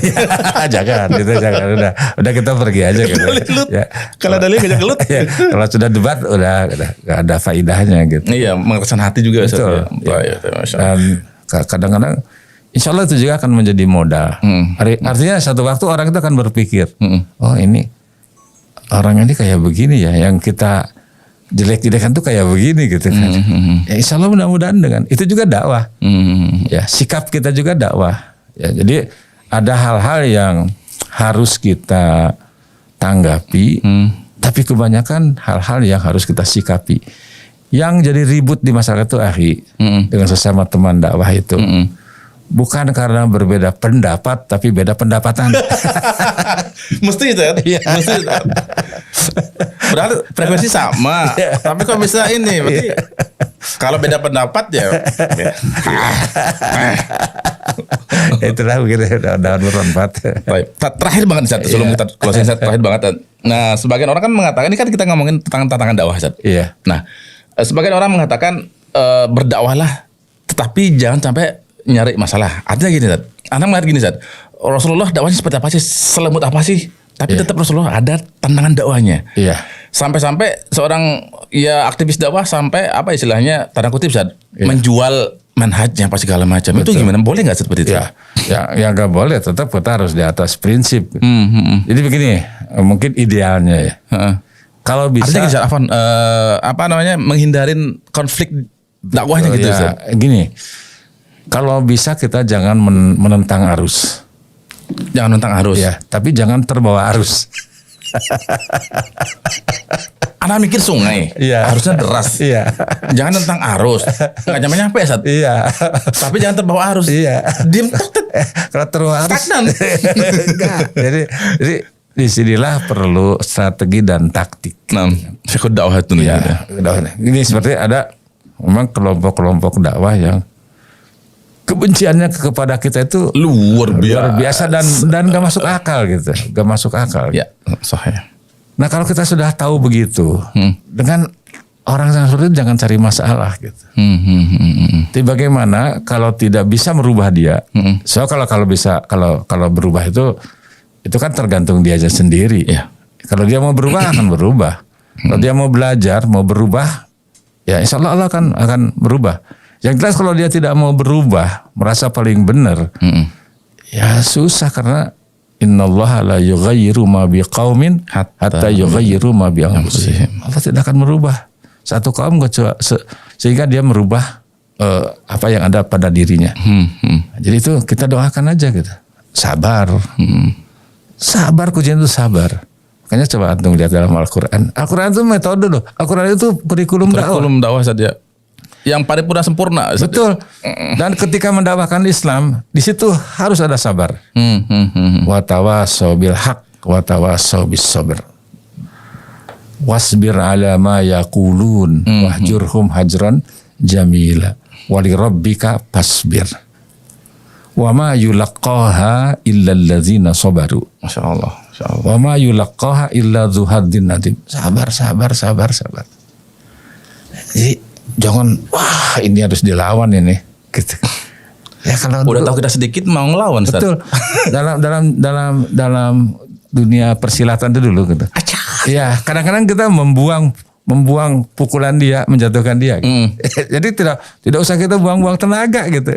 jangan, udah kita pergi aja gitu. Ya. Kalau dalil gak gelut, kalau sudah debat udah gak ada faidahnya gitu. Iya, mengesan hati juga. Betul. Dan kadang-kadang, insya Allah itu juga akan menjadi modal. Artinya satu waktu orang itu akan berpikir, oh ini orang ini kayak begini ya, yang kita jelek-jelekan tuh kayak begini gitu kan. Ya insya Allah mudah-mudahan dengan itu juga dakwah. Ya sikap kita juga dakwah. Ya, jadi ada hal-hal yang harus kita tanggapi, tapi kebanyakan hal-hal yang harus kita sikapi. Yang jadi ribut di masyarakat itu dengan sesama teman dakwah itu. Bukan karena berbeda pendapat, tapi beda pendapatan. Mesti itu ya? Mesti itu. Berarti frekuensi sama, tapi kok bisa ini? Berarti kalau beda pendapat ya. Itulah begitu daun bermanfaat. Terakhir banget Zat, sebelum kita closing Zat, terakhir banget. Nah, sebagian orang kan mengatakan, ini kan kita ngomongin tentang tantangan dakwah Zat. Nah, sebagian orang mengatakan berdakwahlah, tetapi jangan sampai nyari masalah. Artinya gini Zat, Anda melihat gini Zat, Rasulullah dakwahnya seperti apa sih, selembut apa sih? Tapi tetap Rasulullah ada tantangan dakwahnya. Sampai-sampai seorang aktivis dakwah sampai apa istilahnya tanda kutip Zat, menjual manhajnya apa segala macam. Betul. Itu gimana? Boleh nggak seperti itu? Ya nggak boleh. Tetap kita harus di atas prinsip. Jadi begini, mungkin idealnya ya. Kalau bisa. Artinya Afan, menghindarin konflik dakwahnya gitu Zat. Gini. Kalau bisa kita jangan menentang arus. Jangan menentang arus. Ya, tapi jangan terbawa arus. Anak mikir sungai, harusnya deras. Jangan tentang arus, nggak nyampe Sat. Tapi jangan terbawa arus. Diem kalau terbawa arus. Stagnan. jadi disinilah perlu strategi dan taktik. Nah, saya dakwah itu nih. Ini seperti ada memang kelompok-kelompok dakwah yang kebenciannya kepada kita itu luar biasa dan gak masuk akal gitu, gak masuk akal. Ya, sahih. Nah kalau kita sudah tahu begitu, dengan orang yang seperti itu jangan cari masalah gitu. Tapi bagaimana kalau tidak bisa merubah dia? So kalau bisa kalau berubah itu kan tergantung dia aja sendiri. Kalau dia mau berubah akan berubah. Kalau dia mau belajar, mau berubah, ya insya Allah akan berubah. Yang jelas kalau dia tidak mau berubah, merasa paling benar, ya susah karena innallaha la yughayyiru ma biqaumin hatta yughayyiru ma bi anfusihim. Allah tidak akan merubah satu kaum sehingga dia merubah apa yang ada pada dirinya. Jadi itu kita doakan aja gitu. Sabar. Sabar, kuncinya itu sabar. Makanya coba antum lihat dalam Al-Quran. Al-Quran itu metode loh. Al-Quran itu kurikulum dakwah saja. Yang paripurna sempurna. Betul. Dan ketika mendakwahkan Islam, di situ harus ada sabar. Wa tawassaw bil haq wa tawassaw bis sabr. Wasbir ala ma yaqulun wahjurhum hajran jamila. Wa li rabbika fasbir. Wa ma yulaqqaha illa allazina sabaru. Masyaallah. Wa ma yulaqqaha illa dzu haddin nadim. Sabar. Jadi jangan wah ini harus dilawan ini gitu. Ya kalau udah tahu kita sedikit mau ngelawan Ustaz. Betul. dalam dunia persilatan itu dulu gitu. Ya, kadang-kadang kita membuang pukulan dia, menjatuhkan dia. Gitu. Jadi tidak usah kita buang-buang tenaga gitu.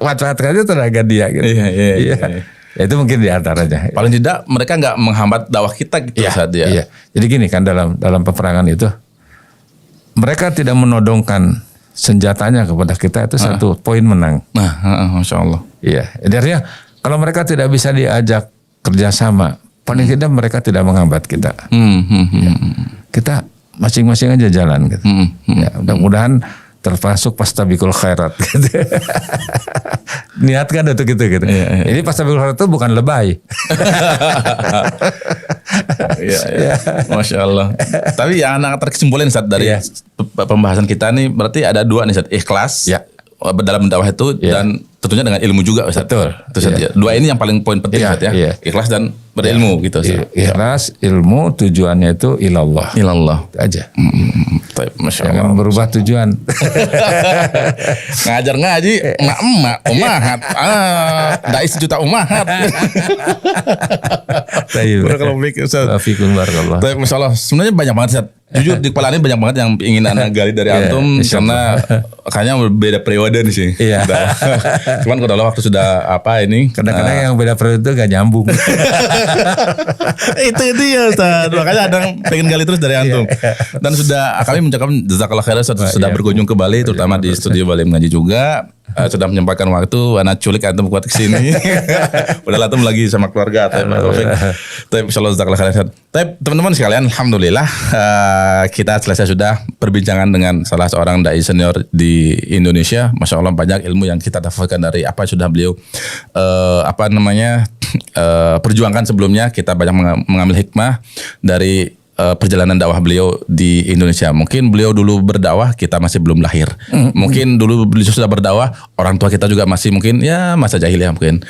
Manfaatkan aja tenaga dia gitu. Iya. Ya, itu mungkin diantaranya. Paling tidak mereka nggak menghambat dakwah kita gitu Ustaz ya. Iya. Jadi gini kan dalam peperangan itu mereka tidak menodongkan senjatanya kepada kita, itu satu poin menang. Masya Allah. Iya. Jadi artinya kalau mereka tidak bisa diajak kerjasama, paling tidak mereka tidak menghambat kita. Ya. Kita masing-masing aja jalan gitu. Ya, mudah-mudahan termasuk pastabiqul khairat gitu. Niatkan untuk gitu. Iya. Ini pastabiqul khairat itu bukan lebay. Iya. Masya Allah. Tapi yang anak terkesimpulan Ustaz dari pembahasan kita nih berarti ada dua nih Ustaz. Ikhlas dalam dakwah itu dan tentunya dengan ilmu juga Ustaz. Betul. Itu Ustaz, ya. Dua ini yang paling poin penting Ustaz ya. Ikhlas dan berilmu gitu Ustaz. Ikhlas, ilmu, tujuannya itu ilallah. Ilallah. Itu aja. Masya Allah. Jangan berubah tujuan. Ngajar ngaji emak umahat. Dai sejuta umahat. Barakallahu fiik Ustaz. Fiikum barakallah. Masya Allah. Sebenarnya banyak banget Ustaz. Jujur di kepala ini banyak banget yang ingin anak gali dari antum karena kayaknya beda periode nih sih. Iya. Cuman kalau waktu sudah apa ini kadang-kadang yang beda periode itu gak nyambung. itu dia Ustaz. Makanya ada yang pengen gali terus dari antum. Dan sudah kami mengucapkan jazakallah khairan sudah berkunjung ke Bali terutama di studio Bali Mengaji juga. Sudah menyempatkan waktu anak culik antum kuat ke sini. Udah antum lagi sama keluarga tapi insyaallah jazakallah khairan. Tapi teman-teman sekalian alhamdulillah kita selesai sudah perbincangan dengan salah seorang dai senior di Indonesia. Masya Allah banyak ilmu yang kita dapatkan dari apa yang sudah beliau perjuangkan sebelumnya. Kita banyak mengambil hikmah dari perjalanan dakwah beliau di Indonesia. Mungkin beliau dulu berdakwah kita masih belum lahir. Mungkin dulu beliau sudah berdakwah orang tua kita juga masih mungkin ya masa jahiliyah mungkin.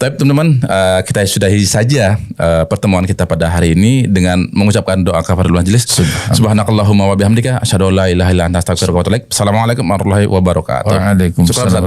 Tapi teman-teman kita sudahi saja pertemuan kita pada hari ini dengan mengucapkan doa kafaratul majlis. Subhanakallahumma wa bihamdika asyhadu an la ilaha illa anta astaghfiruka wa atubu ilaik. Assalamualaikum warahmatullahi wabarakatuh. Waalaikumsalam.